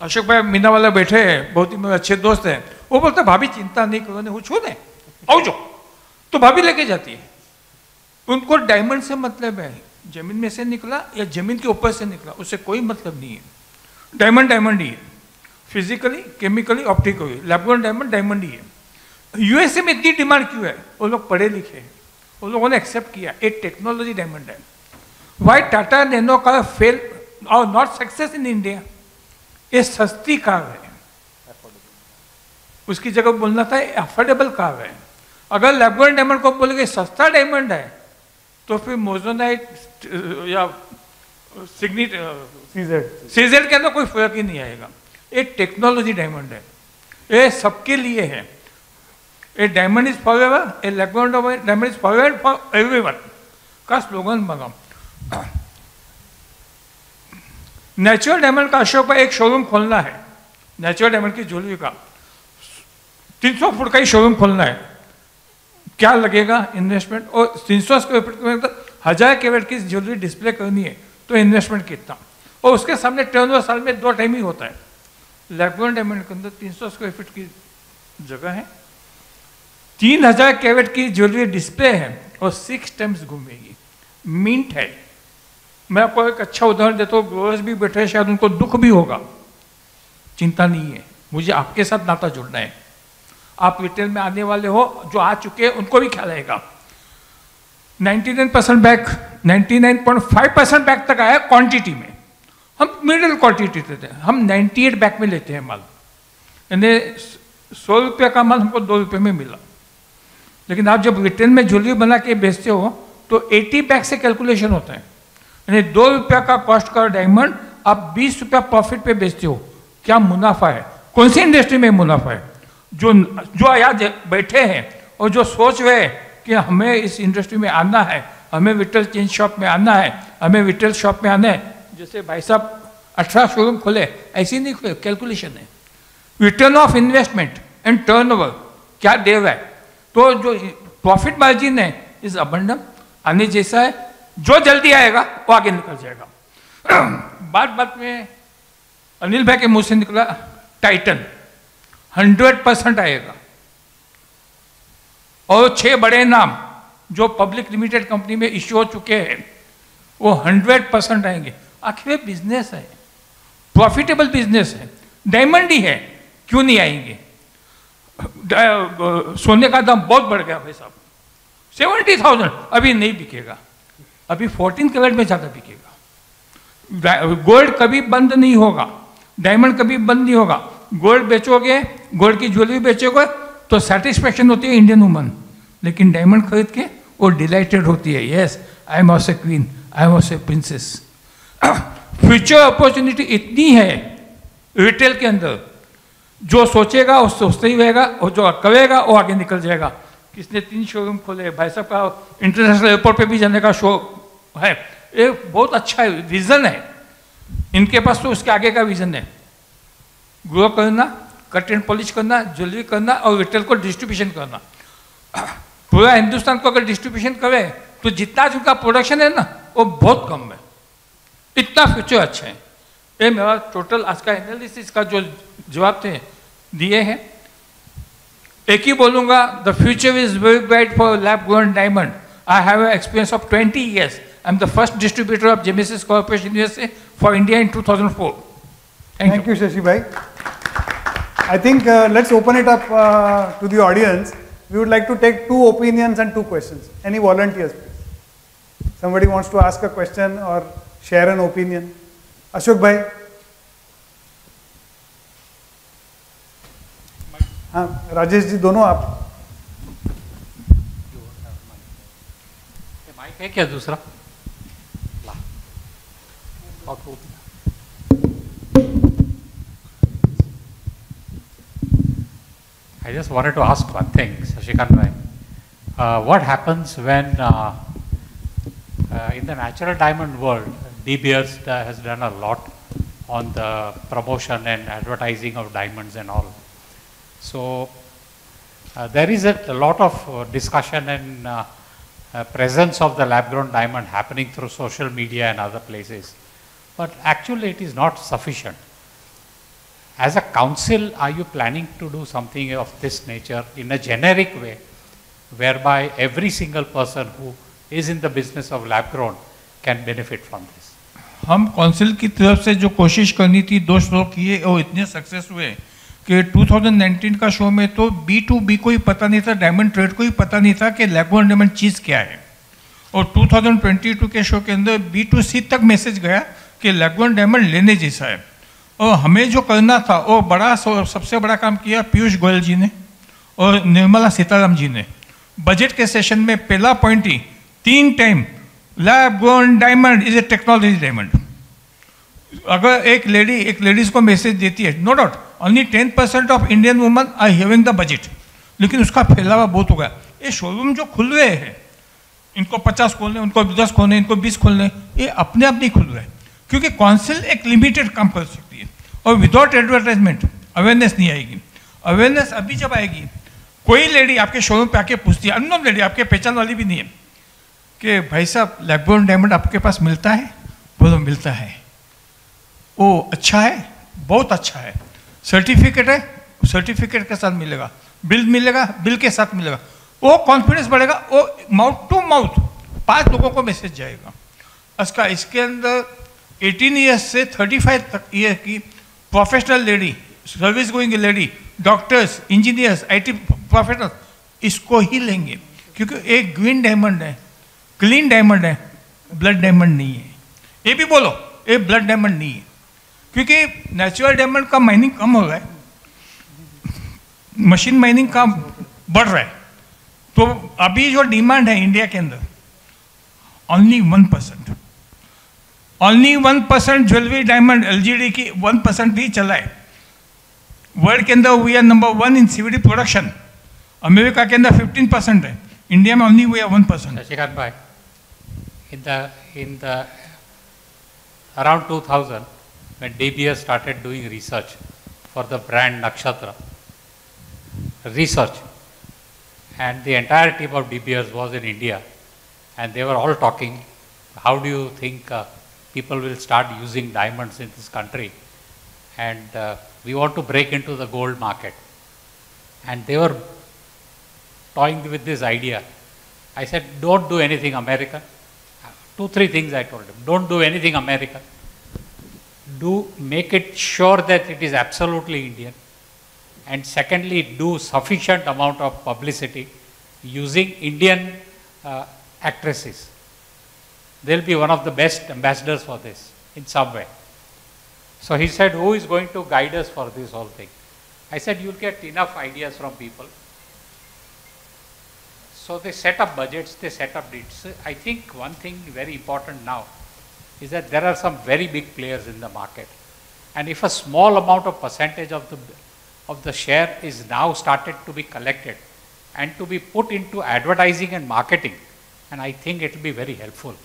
J: अशोक भाई मीना वाला बैठे हैं, बहुत ही मेरे अच्छे दोस्त हैं, वो बोलते भाभी चिंता नहीं करो, नहीं छू दे आओ जो, तो भाभी लेके जाती है। उनको डायमंड से मतलब है, जमीन में से निकला या जमीन के ऊपर से निकला, उससे कोई मतलब नहीं है। डायमंड डायमंड ही है, physically, chemically, optically, lab grown diamond diamond ही है। यूएसए में इतनी डिमांड क्यों है? वो लोग पढ़े लिखे हैं, वो लोगों ने एक्सेप्ट किया एक टेक्नोलॉजी डायमंड है। Why Tata Nano car fail और नॉट सक्सेस इन इंडिया? ये सस्ती कार है, उसकी जगह बोलना था अफोर्डेबल कार है। अगर लैब-ग्रोन डायमंड को बोलेंगे सस्ता डायमंड है, तो फिर मोजोनाइट या सीजेड के अंदर कोई फर्क ही नहीं आएगा। एक टेक्नोलॉजी डायमंड है, ये सबके लिए है। A diamond is forever, a lab grown diamond is forever for everyone का स्लोगन बना। नेचुरल डायमंड का अशोक भाई एक शोरूम खोलना है, नेचुरल डायमंड की ज्वेलरी का 300 फुट का ही शोरूम खोलना है। क्या लगेगा इन्वेस्टमेंट? और 300 स्क्वायर फीट के अंदर 1000 कैरेट की ज्वेलरी डिस्प्ले करनी है तो इन्वेस्टमेंट कितना? और उसके सामने टर्नओवर साल में 2 टाइम ही होता है। लैब-ग्रोन डायमंड के अंदर 300 स्क्वायर फीट की जगह है, 3000 कैरेट की ज्वेलरी डिस्प्ले है और 6 टाइम्स घूमेगी। मिंट है। मैं आपको एक अच्छा उदाहरण देता हूँ, ग्रोवर्स भी बैठे हैं, शायद उनको दुख भी होगा, चिंता नहीं है, मुझे आपके साथ नाता जुड़ना है। आप रिटेल में आने वाले हो, जो आ चुके हैं उनको भी ख्याल आएगा। 99% बैक, 99.5% बैक तक आया क्वांटिटी में। हम मिडिल क्वांटिटी देते हैं, हम 98 बैक में लेते हैं माल, यानी 100 रुपये का माल हमको 2 रुपये में मिला। लेकिन आप जब रिटेल में ज्वेलरी बना के बेचते हो तो 80 बैक से कैलकुलेशन होता है, यानी 2 रुपये का कॉस्ट का डायमंड आप 20 रुपया प्रॉफिट पे बेचते हो। क्या मुनाफा है? कौन सी इंडस्ट्री में मुनाफा है? जो यहाँ बैठे हैं और जो सोच रहे हैं कि हमें इस इंडस्ट्री में आना है, हमें रिटेल चेन शॉप में आना है, हमें रिटेल शॉप में आना है, जैसे भाई साहब 18 शोरूम खोले, ऐसे नहीं खोले, कैलकुलेशन है। Return of investment and turnover क्या दे रहा है, तो जो प्रॉफिट मार्जिन है इस अबंडम आने जैसा है। जो जल्दी आएगा वो आगे निकल जाएगा। बात बात में अनिल भाई के मुंह से निकला टाइटन 100% आएगा, और 6 बड़े नाम जो पब्लिक लिमिटेड कंपनी में इश्यू हो चुके हैं वो 100% आएंगे। आखिर बिजनेस है, प्रॉफिटेबल बिजनेस है, डायमंड ही है, क्यों नहीं आएंगे? सोने का दाम बहुत बढ़ गया भाई साहब, 70,000 अभी नहीं बिकेगा, अभी 14 कैरेट में ज़्यादा बिकेगा। गोल्ड कभी बंद नहीं होगा, डायमंड कभी बंद नहीं होगा। गोल्ड बेचोगे, गोल्ड की ज्वेलरी बेचोगे तो सेटिस्फेक्शन होती है इंडियन वुमन, लेकिन डायमंड खरीद के वो डिलाइटेड होती है, yes I am also queen, I am also princess. Future opportunity इतनी है रिटेल के अंदर, जो सोचेगा वो सोचते ही रहेगा और जो करेगा वो आगे निकल जाएगा। किसने 3 शोरूम खोले, भाई साहब का इंटरनेशनल एयरपोर्ट पे भी जाने का शो है, एक बहुत अच्छा विजन है इनके पास, तो उसके आगे का विजन है, ग्रो करना, कट एंड पॉलिश करना, ज्वेलरी करना और रिटेल को डिस्ट्रीब्यूशन करना। पूरा हिंदुस्तान को अगर डिस्ट्रीब्यूशन करे तो जितना उनका प्रोडक्शन है ना वो बहुत कम है, इतना फ्यूचर अच्छा है। ये मेरा टोटल आज का एनालिसिस का जो जवाब थे दिए हैं। एक ही बोलूँगा, the future is very bright for lab grown diamond. I have an experience of 20 years. I am the first distributor of Gemesis corporation USA for India in 2004.
B: Thank you, Shashi bhai. I think let's open it up to the audience. We would like to take 2 opinions and 2 questions. Any volunteers, please? Somebody wants to ask a question or share an opinion? Ashok bhai. हाँ, राजेश जी, दोनों आप।
L: Mic है क्या दूसरा? I just wanted to ask one thing, Shashikant bhai. What happens when in the natural diamond world, De Beers has done a lot on the promotion and advertising of diamonds and all. So there is a lot of discussion and presence of the lab-grown diamond happening through social media and other places. But actually it is not sufficient. As a council, are you planning to do something of this nature in a generic way, whereby every single person who is in the business of lab-grown can benefit from this?
J: हम council की तरफ से जो कोशिश करनी थी 2 show किए और इतने सक्सेस हुए कि 2019 का शो में तो B2B को ही पता नहीं था, डायमंड ट्रेड को ही पता नहीं था कि लैब-ग्रोन डायमंड चीज़ क्या है। और 2022 के शो के अंदर B2C तक मैसेज गया कि लैब-ग्रोन डायमंड लेने जैसा है। और हमें जो करना था वो बड़ा सबसे बड़ा काम किया पीयूष गोयल जी ने और निर्मला सीताराम जी ने। बजट के सेशन में पहला पॉइंट ही 3 time lab grown diamond is a technology diamond. अगर एक लेडीज को मैसेज देती है, no doubt only 10% of Indian women are having the budget, लेकिन उसका फैलावा बहुत होगा। ये शोरूम जो खुल रहे हैं, इनको 50 खोलने, उनको 10 खोलने, इनको 20 खोलने, ये अपने आप नहीं खुल रहे, क्योंकि काउंसिल एक लिमिटेड काम कर सकती है और विदाउट एडवर्टाइजमेंट अवेयरनेस नहीं आएगी। अवेयरनेस अभी जब आएगी, कोई लेडी आपके शोरूम पे आके पूछती है, अननोन लेडी, आपके पहचान वाली भी नहीं है, कि भाई साहब लैब-ग्रोन डायमंड आपके पास मिलता है? बोलो मिलता है। ओ अच्छा है, बहुत अच्छा है। सर्टिफिकेट है, सर्टिफिकेट के साथ मिलेगा, बिल मिलेगा, बिल के साथ मिलेगा। वो कॉन्फिडेंस बढ़ेगा, वो माउथ टू माउथ 5 लोगों को मैसेज जाएगा। इसका इसके अंदर 18 ईयर्स से 35 ईयर की professional lady, service going lady, doctors, engineers, IT professional, इसको ही लेंगे, क्योंकि एक ग्रीन डायमंड है, क्लीन डायमंड है, ब्लड डायमंड नहीं है। ये भी बोलो, ये ब्लड डायमंड नहीं है, क्योंकि नेचुरल डायमंड का माइनिंग कम हो रहा है, मशीन माइनिंग का बढ़ रहा है। तो अभी जो डिमांड है इंडिया के अंदर, only 1%, only 1% jewellery diamond LGD की 1% भी चला है। वर्ल्ड के अंदर we are number 1 in CVD production, America के अंदर 15% है, इंडिया में only we are 1%।
L: Shashikant bhai, in the around 2000, when De Beers started doing research for the brand Nakshatra, research, and the entire team of De Beers was in India, and they were all talking, how do you think people will start using diamonds in this country, and we want to break into the gold market. And they were toying with this idea. I said, don't do anything American. 2-3 things I told them. Don't do anything American. do make it sure that it is absolutely Indian, and secondly, do sufficient amount of publicity using Indian actresses. They'll be one of the best ambassadors for this in some way. So he said, who is going to guide us for this whole thing? I said, you'll get enough ideas from people. So they set up budgets, they set up dates. I think one thing very important now is that there are some very big players in the market. And if a small amount of percentage of the share is now started to be collected and to be put into advertising and marketing, and I think it will be very helpful.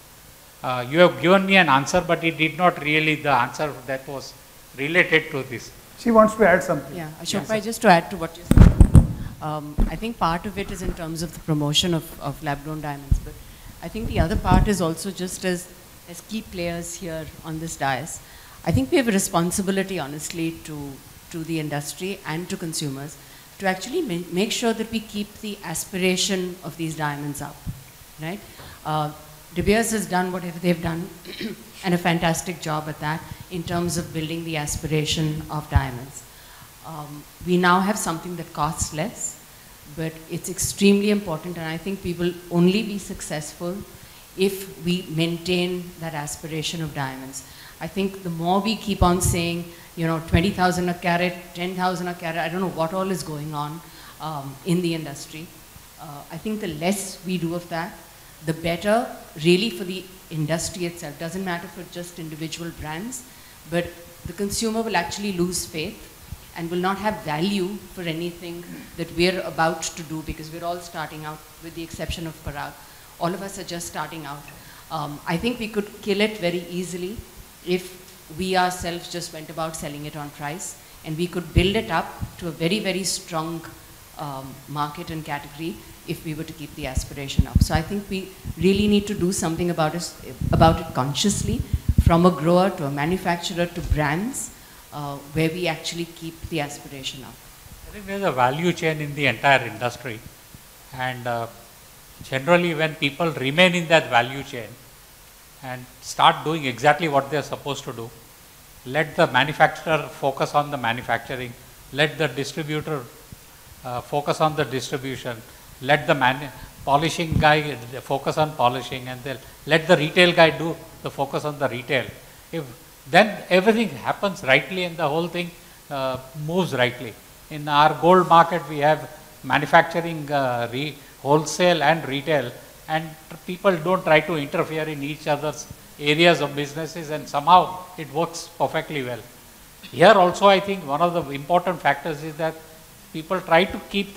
L: You have given me an answer, but it did not really the answer that was related to this.
B: She wants to add something.
C: Yeah, Ashok Bhai, just to add to what you said, I think part of it is in terms of the promotion of lab-grown diamonds, but I think the other part is also just as key players here on this dais. I think we have a responsibility, honestly, to the industry and to consumers to actually make sure that we keep the aspiration of these diamonds up, right? De Beers has done whatever they've done and a fantastic job at that in terms of building the aspiration of diamonds. We now have something that costs less, but it's extremely important, and I think we will only be successful if we maintain that aspiration of diamonds. I think the more we keep on saying, you know, 20,000 a carat, 10,000 a carat, I don't know what all is going on in the industry. I think the less we do of that, the better really for the industry itself. Doesn't matter for just individual brands, but the consumer will actually lose faith and will not have value for anything that we're about to do, because we're all starting out, with the exception of Parag. All of us are just starting out. I think we could kill it very easily if we ourselves just went about selling it on price, and we could build it up to a very, very strong market and category if we were to keep the aspiration up. So I think we really need to do something about it consciously, from a grower to a manufacturer to brands, where we actually keep the aspiration up.
L: I think there's a value chain in the entire industry, and generally when people remain in that value chain and start doing exactly what they're supposed to do, let the manufacturer focus on the manufacturing, let the distributor focus on the distribution, let the polishing guy focus on polishing, and then let the retail guy do the focus on the retail. Then everything happens rightly and the whole thing moves rightly. In our gold market, we have manufacturing, wholesale and retail, and people don't try to interfere in each other's areas of businesses, and somehow it works perfectly well. Here also, I think one of the important factors is that people try to keep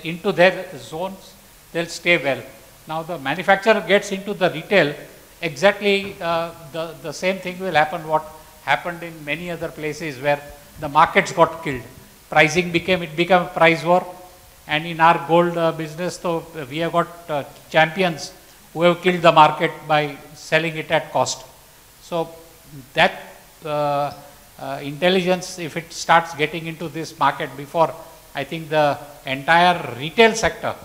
L: into their zones, they'll stay well. Now the manufacturer gets into the retail, exactly the same thing will happen what happened in many other places where the markets got killed. Pricing became a price war, and in our gold business, so we have got champions who have killed the market by selling it at cost. So that intelligence, if it starts getting into this market before, I think the entire retail sector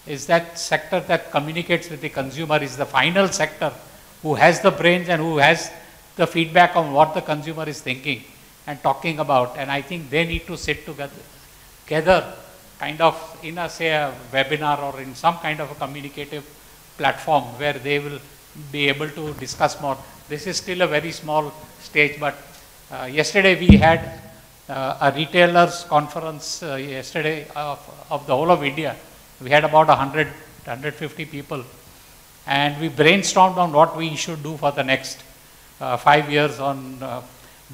L: is that sector that communicates with the consumer, is the final sector who has the brains and who has the feedback on what the consumer is thinking and talking about. And I think they need to sit together kind of in a, say, a webinar or in some kind of a communicative platform where they will be able to discuss more. This is still a very small stage, but yesterday we had a retailers conference yesterday of the whole of India. We had about 100, 150 people, and we brainstormed on what we should do for the next 5 years on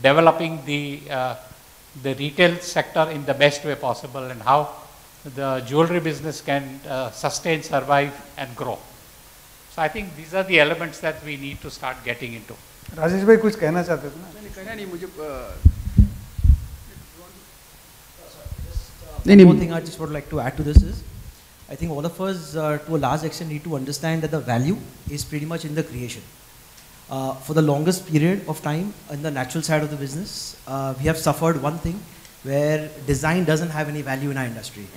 L: developing the retail sector in the best way possible, and how the jewelry business can sustain, survive and grow. So I think these are the elements that we need to start getting into.
B: Rajesh भाई कुछ कहना चाहते थे ना?
M: मैंने कहना नहीं, मुझे
F: One thing I just would like to add to this is, I think all of us to a large extent need to understand that the value is pretty much in the creation. For the longest period of time in the natural side of the business, we have suffered one thing where design doesn't have any value in our industry.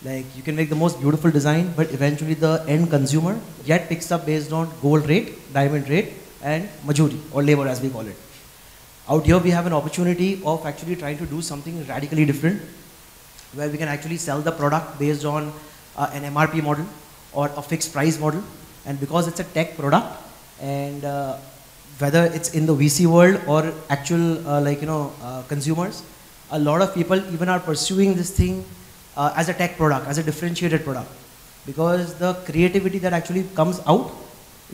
F: Like you can make the most beautiful design, but eventually the end consumer yet picks up based on gold rate, diamond rate and majuri or labor as we call it. Out here we have an opportunity of actually trying to do something radically different, where we can actually sell the product based on an MRP model or a fixed price model. And because it's a tech product, and whether it's in the VC world or actual consumers, a lot of people even are pursuing this thing as a tech product, as a differentiated product, because the creativity that actually comes out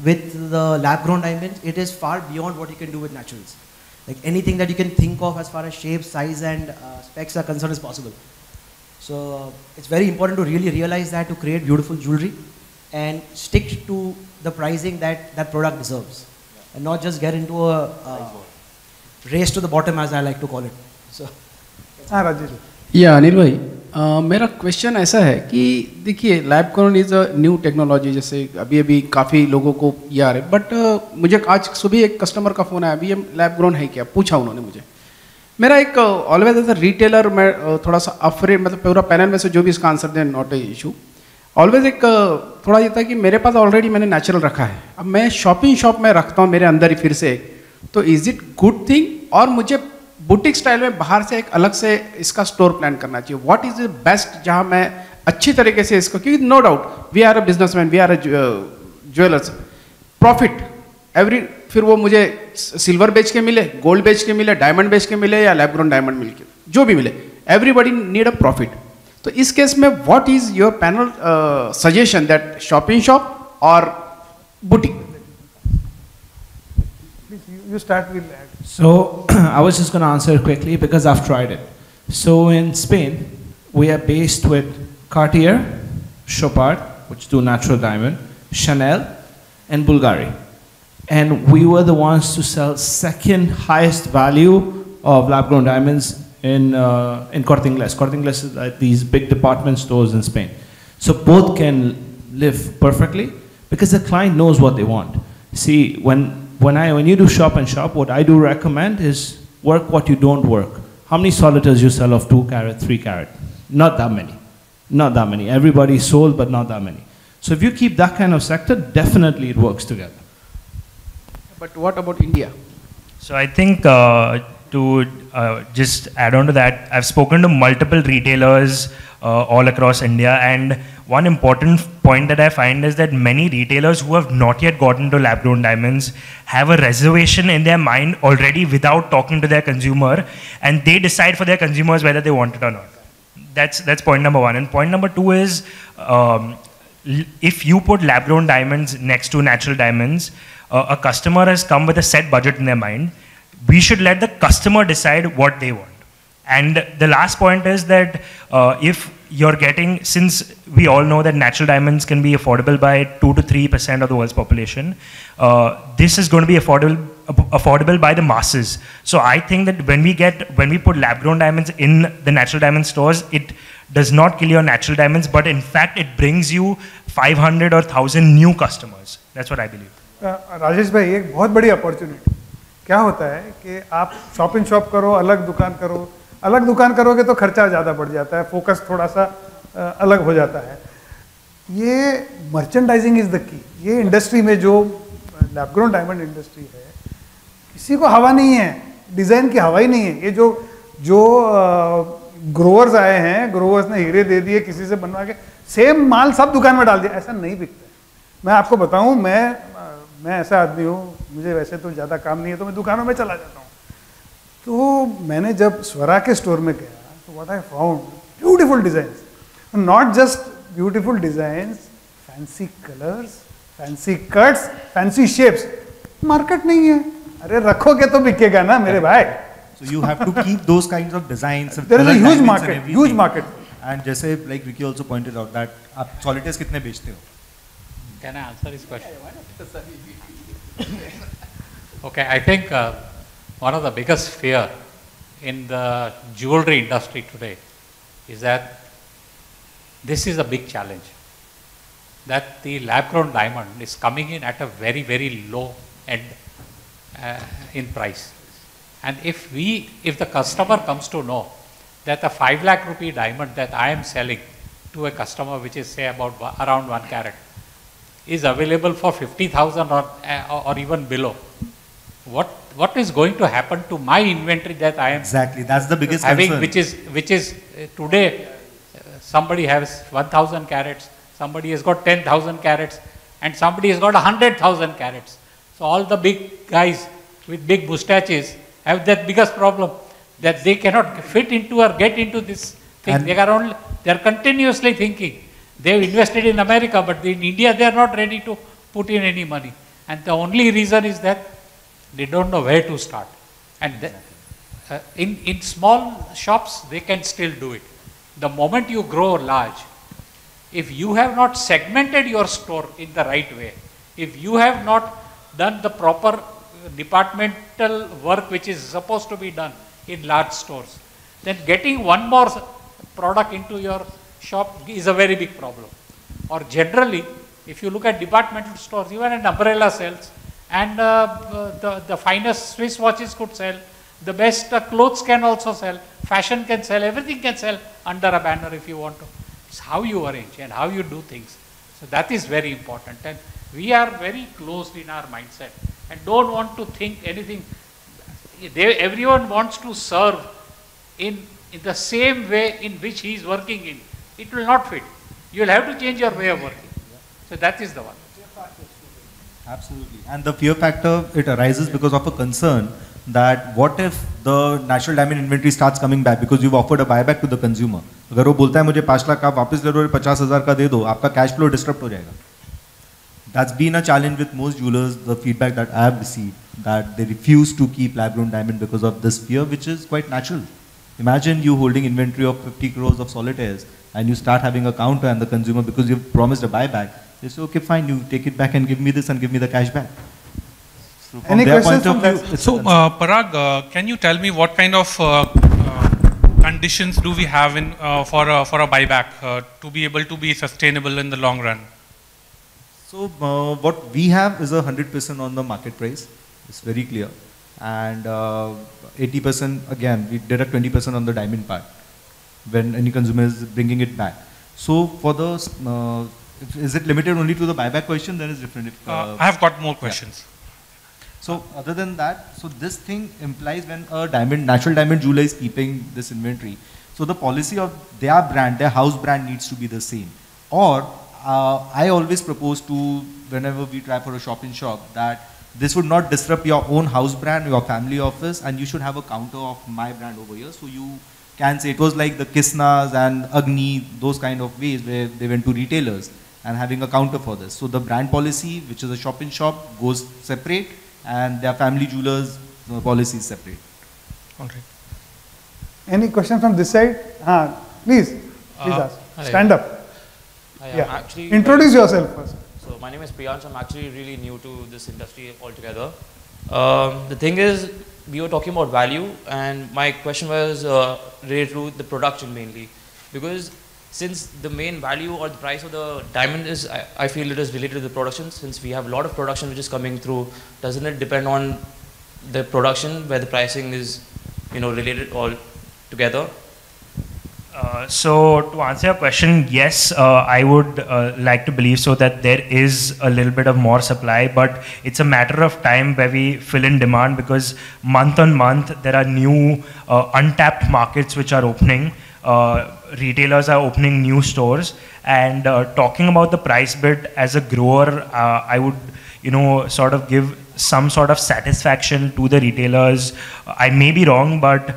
F: with the lab-grown diamonds, it is far beyond what you can do with naturals. Like anything that you can think of as far as shape, size, and specs are concerned is possible. So it's very important to really realize that, to create beautiful jewelry and stick to the pricing that that product deserves, and not just get into a race to the bottom, as I like to call it. So,
B: Rajesh.
G: या अनिल भाई, मेरा question ऐसा है कि देखिए lab grown is a new technology, जैसे अभी अभी काफ़ी लोगों को ये आ रहे, बट मुझे आज सुबह एक कस्टमर का फ़ोन आया, अभी ये लैब ग्रोन है क्या पूछा उन्होंने मुझे। मेरा एक ऑलवेज एज अ रिटेलर मैं थोड़ा सा अफ्रेड, मतलब पूरा पैनल में से जो भी इसका आंसर दें नॉट ए इशू, ऑलवेज एक थोड़ा ये था कि मेरे पास ऑलरेडी मैंने नेचुरल रखा है, अब मैं शॉपिंग शॉप में रखता हूँ मेरे अंदर ही फिर से, तो इज़ इट गुड थिंग, और मुझे बुटीक स्टाइल में बाहर से एक अलग से इसका स्टोर प्लान करना चाहिए, व्हाट इज द बेस्ट जहां मैं अच्छी तरीके से इसको, क्योंकि no doubt we are a businessman, we are a jewellers, profit every, फिर वो मुझे सिल्वर बेच के मिले, गोल्ड बेच के मिले, डायमंड बेच के मिले, या लैब ग्रोन डायमंड मिल के, जो भी मिले, एवरीबडी नीड अ प्रॉफिट। तो इस केस में what is your panel suggestion that shopping shop और boutique?
B: You start with that.
G: So I was just going to answer quickly because I've tried it. So in Spain, we are based with Cartier, Chopard, which do natural diamond, Chanel, and Bulgari. And we were the ones to sell second highest value of lab-grown diamonds in Corte Inglés. Corte Inglés is like these big department stores in Spain. So both can live perfectly because the client knows what they want. See, when you do shop and shop, what I do recommend is work what you don't work. How many solitaires you sell of 2 carat, 3 carat? Not that many. Not that many. Everybody sold, but not that many. So if you keep that kind of sector, definitely it works together. But what about India?
K: So I think to just add on to that, I've spoken to multiple retailers all across India, and one important point that I find is that many retailers who have not yet gotten to lab-grown diamonds have a reservation in their mind already without talking to their consumer, and they decide for their consumers whether they want it or not. That's point number one. And point number two is, if you put lab-grown diamonds next to natural diamonds, a customer has come with a set budget in their mind. We should let the customer decide what they want. And the last point is that if you're getting, since we all know that natural diamonds can be affordable by 2 to 3% of the world's population, this is going to be affordable by the masses. So I think that when we put lab-grown diamonds in the natural diamond stores, it does not kill your natural diamonds, but in fact it brings you 500 or 1,000 new customers. That's what I believe.
B: Rajesh भाई, एक बहुत बड़ी opportunity क्या होता है कि आप shop in shop करो, अलग दुकान करोगे तो खर्चा ज़्यादा बढ़ जाता है, फोकस थोड़ा सा अलग हो जाता है। ये मर्चेंडाइजिंग इज़ द की। ये इंडस्ट्री में जो लैब ग्रोन डायमंड इंडस्ट्री है, किसी को हवा नहीं है, डिज़ाइन की हवा ही नहीं है। ये जो ग्रोवर्स आए हैं, ग्रोवर्स ने हीरे दे दिए, किसी से बनवा के सेम माल सब दुकान में डाल दिया, ऐसा नहीं बिकता है। मैं आपको बताऊं, मैं ऐसा आदमी हूँ, मुझे वैसे तो ज़्यादा काम नहीं है तो मैं दुकानों में चला जाता हूँ। तो मैंने जब स्वरा के स्टोर में गया तो what I found, beautiful designs, not just beautiful designs, fancy colours, fancy cuts, fancy shapes. Market नहीं है, अरे रखोगे तो बिकेगा ना मेरे भाई।
H: So you have to keep those kinds of designs.
B: There is a huge market, huge market.
H: And जैसे like Vicky also pointed out that आप solitaires कितने बेचते हो?
L: Can I answer his question? Okay, I think one of the biggest fear in the jewelry industry today is that this is a big challenge. That the lab-grown diamond is coming in at a very, very low end in price. And if the customer comes to know that a 5 lakh rupee diamond that I am selling to a customer, which is say about around 1 carat, is available for 50,000 or even below, what is going to happen to my inventory that I am
H: Exactly, that's the biggest
L: having,
H: concern.
L: which is today somebody has 1,000 carats, somebody has got 10,000 carats, and somebody has got 100,000 carats. So all the big guys with big mustaches have that biggest problem, that they cannot fit into or get into this thing.
H: And
L: They are continuously thinking. They have invested in America, but in India they are not ready to put in any money. And the only reason is that they don't know where to start. And in small shops, they can still do it. The moment you grow large, if you have not segmented your store in the right way, if you have not done the proper departmental work which is supposed to be done in large stores, then getting one more product into your shop is a very big problem. Or generally, if you look at departmental stores, even an umbrella sells, and the finest Swiss watches could sell, the best clothes can also sell, fashion can sell, everything can sell under a banner if you want to. It's how you arrange and how you do things. So that is very important, and we are very closed in our mindset and don't want to think anything. Everyone wants to serve in the same way in which he is working in. It will not fit. You will have to change your way of working. So that is the one.
H: Absolutely. And the fear factor, it arises because of a concern that what if the natural diamond inventory starts coming back because you've offered a buyback to the consumer. अगर वो बोलता है मुझे 5 लाख आप वापस ले लो 50,000 का दे दो, आपका cash flow disrupt हो जाएगा. That's been a challenge with most jewelers, the feedback that I have received, that they refuse to keep lab-grown diamond because of this fear, which is quite natural. Imagine you holding inventory of 50 crores of solitaires and you start having a counter and the consumer, because you've promised a buyback, they say, okay, fine, you take it back and give me this and give me the cash back. So from
B: Any
H: their
B: questions
H: point of
B: from
H: view,
B: that?
H: it's
M: So, Parag, can you tell me what kind of conditions do we have in for a buyback to be able to be sustainable in the long run?
H: So what we have is 100% on the market price. It's very clear. And 80%, again, we deduct 20% on the diamond part when any consumer is bringing it back. So for the, is it limited only to the buyback question? That is different. If,
M: I have got more questions.
H: Yeah. So other than that, so this thing implies when a diamond, natural diamond jeweler is keeping this inventory, so the policy of their brand, their house brand needs to be the same. Or I always propose to, whenever we try for a shop in shop, that this would not disrupt your own house brand, your family office, and you should have a counter of my brand over here. So you can say it was like the Kisnas and Agni, those kind of ways where they went to retailers and having a counter for this. So the brand policy, which is a shop in shop, goes separate, and their family jewelers policy is separate.
M: All right.
B: Any question from this side? Please ask. Stand up.
N: Yeah. Actually,
B: introduce yourself first.
N: So my name is Priyansh. I'm actually really new to this industry altogether. The thing is, we were talking about value, and my question was related to the production mainly, because since the main value or the price of the diamond is, I feel it is related to the production. Since we have a lot of production which is coming through, doesn't it depend on the production where the pricing is, related all together?
K: So to answer your question, yes, I would like to believe so that there is a little bit of more supply, but it's a matter of time where we fill in demand, because month on month there are new untapped markets which are opening. Retailers are opening new stores, and talking about the price bit as a grower, I would sort of give some sort of satisfaction to the retailers. I may be wrong, but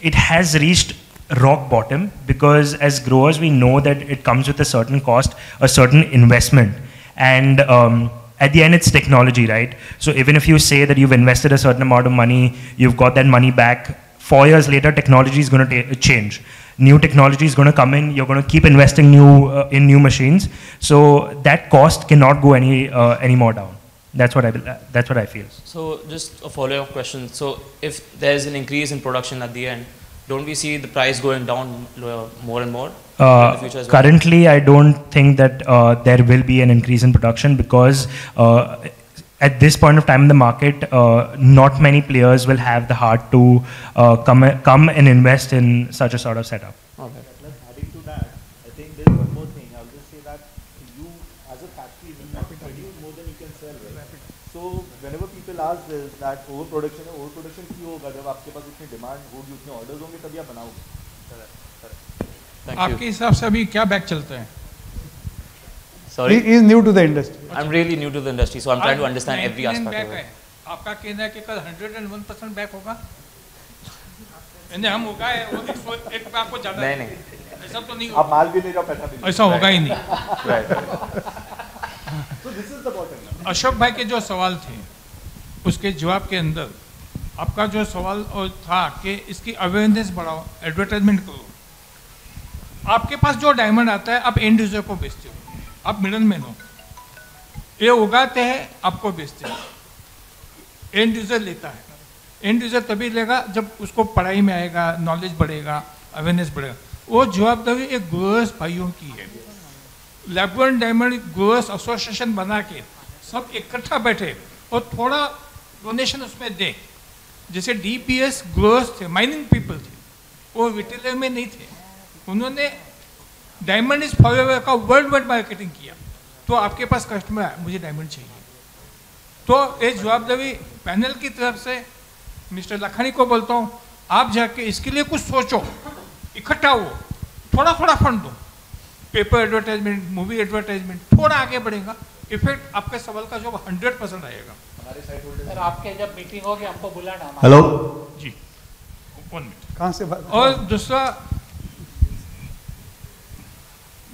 K: it has reached rock bottom, because as growers we know that it comes with a certain cost, a certain investment, and at the end it's technology, right? So even if you say that you've invested a certain amount of money, you've got that money back, 4 years later technology is going to change. New technology is going to come in, you're going to keep investing in new machines, so that cost cannot go any more down. That's what I feel.
N: So just a follow-up question. So if there's an increase in production at the end, don't we see the price going down more and more in the future as well?
K: Currently, I don't think that there will be an increase in production, because at this point of time in the market, not many players will have the heart to come and invest in such a sort of setup.
N: Okay.
H: Adding to that, I think there's one more thing. I'll just say that
O: you as a factory will produce more than you can sell, right? So whenever people ask this that overproduction क्यों होगा जब आपके पास उतनी demand होगी उतने orders होंगे तभी आप बनाओगे.
J: आपके हिसाब से अभी क्या बैग चलता है?
N: Sorry?
B: He is new to the industry.
N: I'm really new to the industry, so I'm trying to understand every aspect of it.
J: आपका कहना है कि कल 101% बैक होगा? हम होगा वो 101 पे आपको ज्यादा
N: नहीं
J: ऐसा तो नहीं
O: आप माल भी ले जाओ पैसा भी
J: ऐसा होगा ही नहीं.
O: So this is the bottom.
J: Ashok भाई के जो सवाल थे उसके जवाब के अंदर आपका जो सवाल था कि इसकी अवेयरनेस बढ़ाओ, एडवर्टाइजमेंट करो. आपके पास जो डायमंड आता है आप एंड यूजर को बेचते हो, आप मिडल मैन हो. ये उगाते हैं आपको बेचते हैं, एंड यूजर लेता है. एंड यूजर तभी लेगा जब उसको पढ़ाई में आएगा, नॉलेज बढ़ेगा, अवेयरनेस बढ़ेगा. वो जवाबदारी एक ग्रोअर्स भाइयों की है. लैब-ग्रोन डायमंड ग्रोअर्स एसोसिएशन बना के सब इकट्ठा बैठे और थोड़ा डोनेशन उसमें दे. जैसे डीपीएस ग्रोअर्स थे, माइनिंग पीपल थे, वो विटेलर में नहीं थे. उन्होंने डायमंड इज फॉरएवर का वर्ल्ड वाइड मार्केटिंग किया. तो आपके पास कस्टमर है, मुझे डायमंड चाहिए. तो ये जवाबदारी पैनल की तरफ से मिस्टर लखानी को बोलता हूँ, आप जाके इसके लिए कुछ सोचो, इकट्ठा हो, थोड़ा थोड़ा फंड दो. पेपर एडवर्टाइजमेंट, मूवी एडवर्टाइजमेंट, थोड़ा आगे बढ़ेगा. इफेक्ट आपके सवाल का जवाब 100% आएगा.
P: सर आपके जब मीटिंग होगी हमको बुलाना.
F: हेलो
J: जी, 1 मिनट.
B: कहाँ से बात?
J: और दूसरा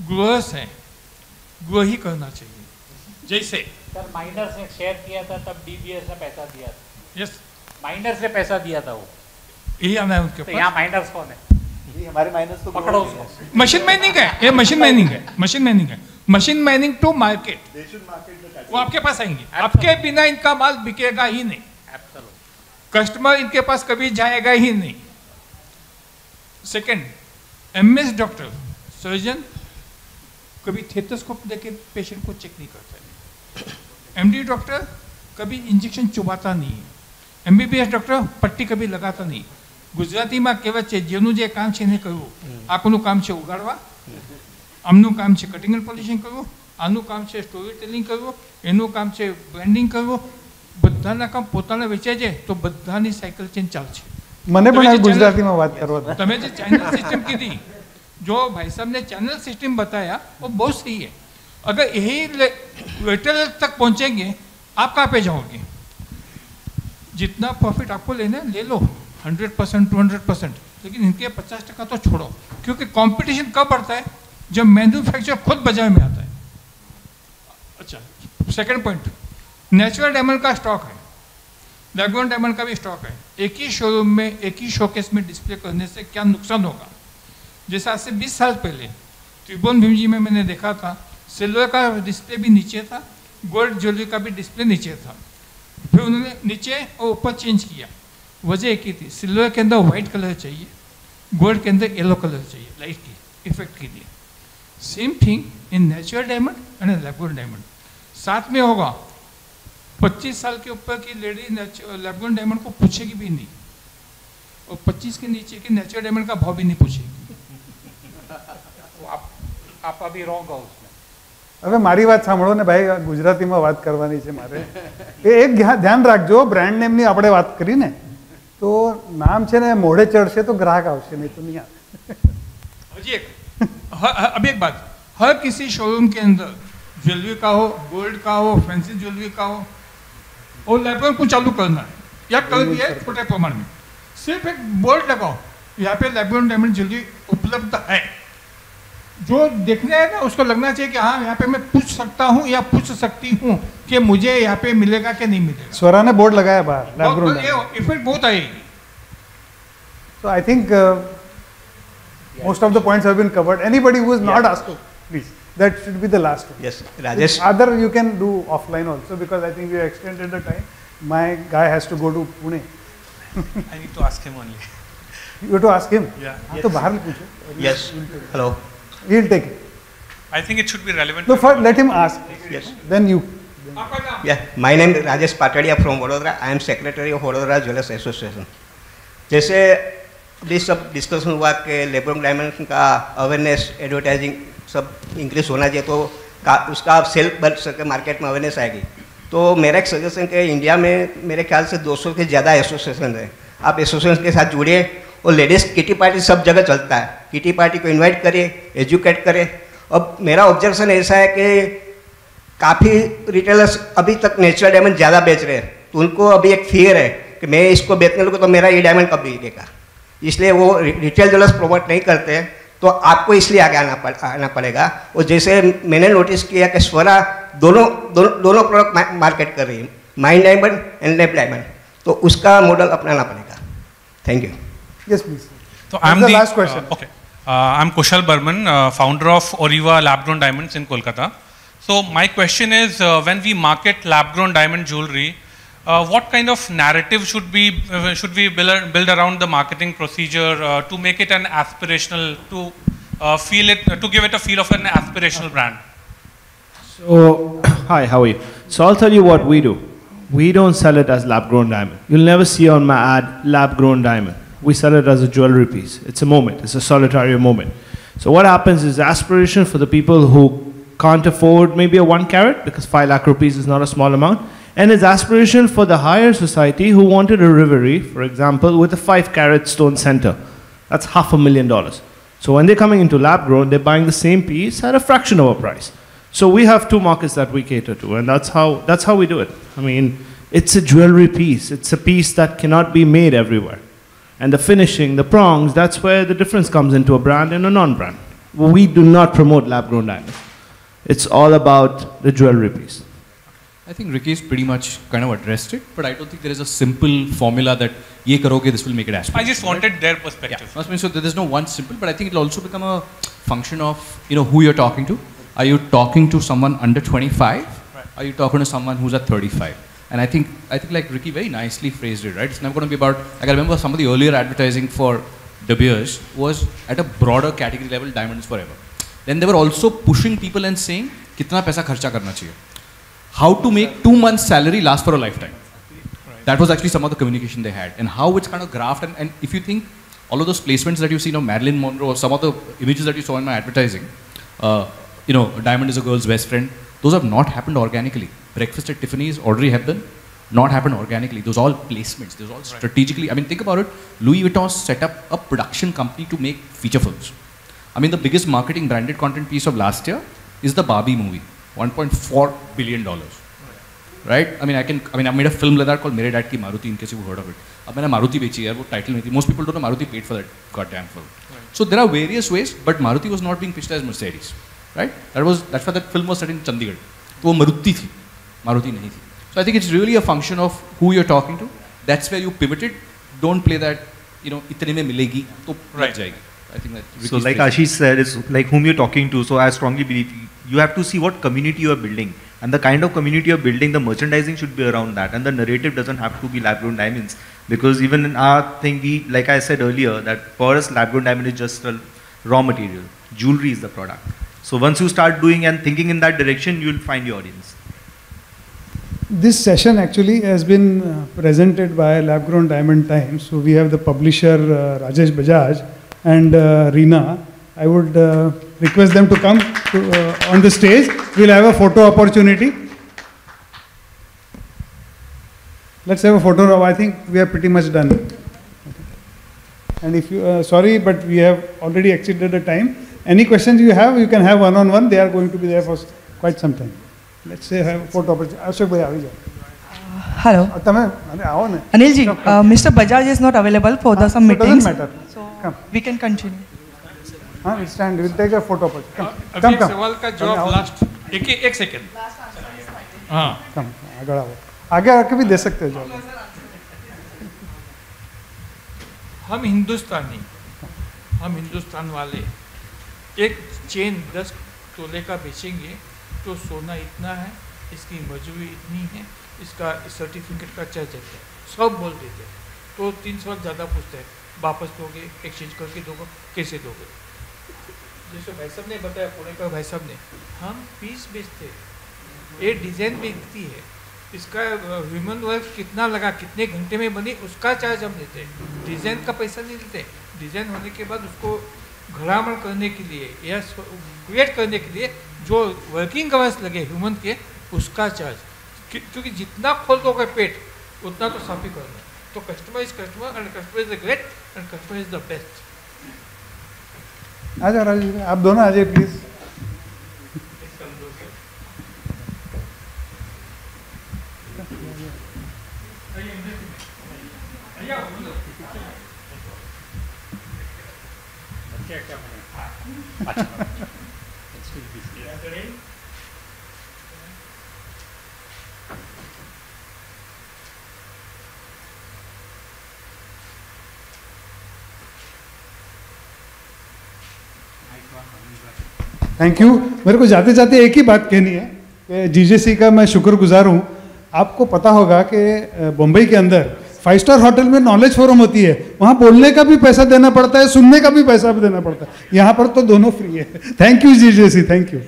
J: ग्रोअर्स है, ग्रो ही करना चाहिए. जैसे
P: सर माइनर्स ने शेयर किया था तब डीबीएस ने पैसा दिया था.
J: यस,
P: माइनर्स ने पैसा दिया था वो.
J: यही आना है उनके
P: तो
J: पास.
P: यहाँ माइनर्स कौन है?
O: हमारे माइनर्स तो
P: पकड़ो उसको.
J: मशीन माइनिंग है, ये मशीन माइनिंग है, मशीन माइनिंग है. मशीन माइनिंग टू मार्केट, वो आपके पास आएंगे. आपके बिना इनका माल बिकेगा ही नहीं. कस्टमर इनके पास कभी जाएगा ही नहीं. सेकंड, एमएस डॉक्टर सर्जन कभी थेटोस्कोप देके पेशेंट को चेक नहीं करता है. एमडी डॉक्टर कभी इंजेक्शन चुभाता नहीं है. एमबीबीएस डॉक्टर पट्टी कभी लगाता नहीं. ગુજરાતીમાં કહેવત છે જેનું જે કામ છે એને કરવું. આપનું કામ છે ઉગાડવા, આમનું કામ છે કટિંગ એન્ડ પોલિશિંગ કરવું, આનું કામ છે સ્ટોરી ટેલિંગ કરવું, એનું કામ છે બ્રાન્ડિંગ કરવું. બધાના કામ પોતાને વેચાય છે તો બધાની સાયકલ ચેન ચાલશે.
B: મને પણ આ ગુજરાતીમાં વાત કરવા દો.
J: તમે જે ચેનલ સિસ્ટમ કીધી, जो भाई साहब ने चैनल सिस्टम बताया वो बहुत सही है. अगर यही रिटेलर तक पहुंचेंगे आप कहाँ पे जाओगे? जितना प्रॉफिट आपको लेना है ले लो, 100%, 200%, लेकिन इनके 50% तो छोड़ो. क्योंकि कंपटीशन कब बढ़ता है? जब मैन्युफैक्चर खुद बाजार में आता है. अच्छा, सेकंड पॉइंट, नेचुरल डायमंड का स्टॉक है, लैब-ग्रोन डायमंड का भी स्टॉक है. एक ही शोरूम में, एक ही शोकेस में डिस्प्ले करने से क्या नुकसान होगा? जैसे आज से 20 साल पहले त्रिभुवन भीम जी में मैंने देखा था, सिल्वर का डिस्प्ले भी नीचे था, गोल्ड ज्वेलरी का भी डिस्प्ले नीचे था. फिर उन्होंने नीचे और ऊपर चेंज किया. वजह एक ही थी, सिल्वर के अंदर वाइट कलर चाहिए, गोल्ड के अंदर येलो कलर चाहिए लाइट की इफेक्ट के लिए. Same thing in natural diamond and lab-grown diamond. साथ में होगा 25 साल के ऊपर की लेडी लैब-ग्रोन डायमंड को पूछेगी भी नहीं, और 25 के नीचे की नेचुरल डायमंड का भाव भी नहीं पूछेगी.
P: आप अभी रॉन्ग हो उसमें.
B: હવે મારી વાત સાંભળો ને ભાઈ, ગુજરાતીમાં વાત કરવાની છે મારે. એક ધ્યાન રાખજો, બ્રાન્ડ નેમની આપણે વાત કરી ને તો નામ છે ને મોઢે ચડશે તો ગ્રાહક આવશે, નહીં તો નહીં આવે.
J: अभी एक बात, हर किसी शोरूम के अंदर ज्वेलरी का हो, गोल्ड का हो, फैंसी ज्वेलरी का हो, और लैब-ग्रोन को चालू करना है या कर दिया है छोटे प्रमाण में. सिर्फ एक बोर्ड लगाओ, यहाँ पे लैब-ग्रोन डायमंड ज्वेलरी उपलब्ध है. जो देखने है ना उसको लगना चाहिए कि हाँ यहाँ पे मैं पूछ सकता हूँ या पूछ सकती हूँ कि मुझे यहाँ पे मिलेगा कि नहीं मिलेगा.
B: स्वरा ने बोर्ड लगाया बाहर लैब-ग्रोन.
J: इफेक्ट बहुत आएगी.
B: So I think most of the points have been covered. Anybody who is not asked, please, that should be the last one.
Q: Yes, Rajesh.
B: Other you can do offline also because I think we have extended the time. My guy has to go to Pune.
R: I need to ask him only.
B: You have to ask him?
R: Yeah.
B: तो बाहर में पूछो.
Q: Yes. Hello.
B: He'll take it.
M: I think it should be relevant.
B: No, first let him ask.
Q: Yes.
B: Then you.
Q: Yeah. My name is Rajesh Patadia from Vadodara. I am secretary of Vadodara Jewelers Association. जैसे ये सब discussion हुआ कि lab-grown diamond का awareness, advertising सब increase होना चाहिए, तो उसका आप सेल बढ़ सके, मार्केट में अवेयरनेस आएगी। तो मेरा एक सजेशन कि इंडिया में मेरे ख्याल से 200 के ज़्यादा एसोसिएशन है, आप एसोसिएशन के साथ जुड़िए। और लेडीज़ किटी पार्टी सब जगह चलता है, किटी पार्टी को इन्वाइट करिए, एजुकेट करें। अब मेरा ऑब्जर्वेशन ऐसा है कि काफ़ी रिटेलर्स अभी तक नेचुरल डायमंड ज़्यादा बेच रहे हैं, तो उनको अभी एक फियर है कि मैं इसको बेचने लगूँ तो मेरा ये डायमंड कब बिकेगा, इसलिए वो रिटेल ज्वेलर्स प्रमोट नहीं करते हैं। तो आपको इसलिए आगे आना पड़ेगा। और जैसे मैंने नोटिस किया कि स्वरा दोनों प्रोडक्ट मार्केट कर रही है, mine diamond and lab diamond, तो उसका मॉडल अपनाना पड़ेगा। Thank you.
B: Yes please.
M: So I'm the
B: last question.
M: Okay. I'm Kushal Burman, founder of Oriva Lab Grown Diamonds in Kolkata. So my question is, when we market lab grown diamond jewelry, what kind of narrative should we build around the marketing procedure to make it an aspirational, to give it a feel of an aspirational brand?
G: So, hi, how are you? So I'll tell you what we do. We don't sell it as lab-grown diamond. You'll never see on my ad, lab-grown diamond. We sell it as a jewelry piece. It's a moment. It's a solitary moment. So what happens is aspiration for the people who can't afford maybe a 1 carat, because 5 lakh rupees is not a small amount. And it's aspiration for the higher society who wanted a rivery, for example, with a 5 carat stone center. That's $500,000. So when they're coming into lab-grown, they're buying the same piece at a fraction of a price. So we have 2 markets that we cater to, and that's how we do it. I mean, it's a jewelry piece. It's a piece that cannot be made everywhere. And the finishing, the prongs, that's where the difference comes into a brand and a non-brand. We do not promote lab-grown diamonds. It's all about the jewelry piece.
I: I think Ricky's pretty much kind of addressed it, but I don't think there is a simple formula that ye karoge, this will make it aspirational.
M: I just wanted their perspective.
I: Yeah. So there is no one simple, but I think it will also become a function of who you're talking to. Are you talking to someone under 25? Right. Are you talking to someone who's at 35? And I think like Ricky very nicely phrased it, right? It's never going to be about, like I remember some of the earlier advertising for De Beers was at a broader category level, diamonds forever. Then they were also pushing people and saying, kitna paisa kharcha karna chahiye. How to make 2 months salary last for a lifetime. Right. That was actually some of the communication they had. And how it's kind of graphed, and if you think, all of those placements that you've seen of Marilyn Monroe, or some of the images that you saw in my advertising, a diamond is a girl's best friend. Those have not happened organically. Breakfast at Tiffany's, Audrey Hepburn, not happened organically. Those are all placements. Those are all strategically. I mean, think about it. Louis Vuitton set up a production company to make feature films. I mean, the biggest marketing branded content piece of last year is the Barbie movie, $1.4 billion. Right? I made a film like that called Mere Dad Ki Maruti, in case you've heard of it. Ab maine Maruti bechi hai, wo title nahi thi. Most people don't know Maruti paid for that goddamn film. Right. So there are various ways, but Maruti was not being pitched as Mercedes. Right? That's why that film was set in Chandigarh. So Maruti thi, Maruti nahi thi. So I think it's really a function of who you're talking to. That's where you pivoted. Don't play that, itne mein milegi, to lag jayegi. I think that.
H: So like Ashish said, it's like whom you're talking to. So I strongly believe you have to see what community you are building. And the kind of community you're building, the merchandising should be around that. And the narrative doesn't have to be lab-grown diamonds. Because even in our thing, like I said earlier, that for us, lab-grown diamond is just a raw material. Jewelry is the product. So once you start doing and thinking in that direction, you'll find your audience.
B: This session actually has been presented by Lab Grown Diamond Times. So we have the publisher Rajesh Bajaj and Reena. I would request them to come on the stage. We'll have a photo opportunity. Let's have a photo. I think we are pretty much done. And if you, sorry, but we have already exceeded the time. Any questions you have, you can have one-on-one. They are going to be there for quite some time. Let's say have a photo opportunity. Ashok bhai,
S: hello. Anil ji, Mr. Bajaj is not available for some meetings.
B: Doesn't matter.
S: So
B: come.
S: We can continue.
B: We'll stand. We'll take a photo opportunity. Come.
J: अभी एक सवाल का जवाब last एक second हाँ
B: कम आगे आके भी दे सकते हैं जवाब
J: हम हिंदुस्तान वाले एक चेन 10 तोले का बेचेंगे तो सोना इतना है, इसकी मजदूरी इतनी है, इसका सर्टिफिकेट का चार्ज है, सब बोल देते हैं। तो 3 सवाल ज़्यादा पूछते हैं, वापस दोगे, एक्सचेंज करके दोगे, कैसे दोगे? जैसे भाई साहब ने बताया, पुणे का भाई साहब ने, हम पीस बेचते, ये डिज़ाइन बेचती है, इसका ह्यूमन वर्क कितना लगा, कितने घंटे में बनी, उसका चार्ज हम लेते हैं। डिज़ाइन का पैसा नहीं लेते। डिज़ाइन होने के बाद उसको घड़ामण करने के लिए या क्रिएट करने के लिए जो वर्किंग आवर्स लगे ह्यूमन के उसका चार्ज, क्योंकि जितना खोल दोगे पेट उतना तो साफ ही करना। तो customer is customer and customer is the great and customer is the best.
B: आ जाओ राजेश, आप दोनों आ जाइए प्लीज। Thank you. मेरे को जाते जाते एक ही बात कहनी है कि जीजेसी का मैं शुक्रगुजार हूँ। आपको पता होगा कि बम्बई के अंदर 5 स्टार होटल में नॉलेज फोरम होती है, वहाँ बोलने का भी पैसा देना पड़ता है, सुनने का भी पैसा भी देना पड़ता है। यहाँ पर तो दोनों फ्री है। Thank you GJC, thank you.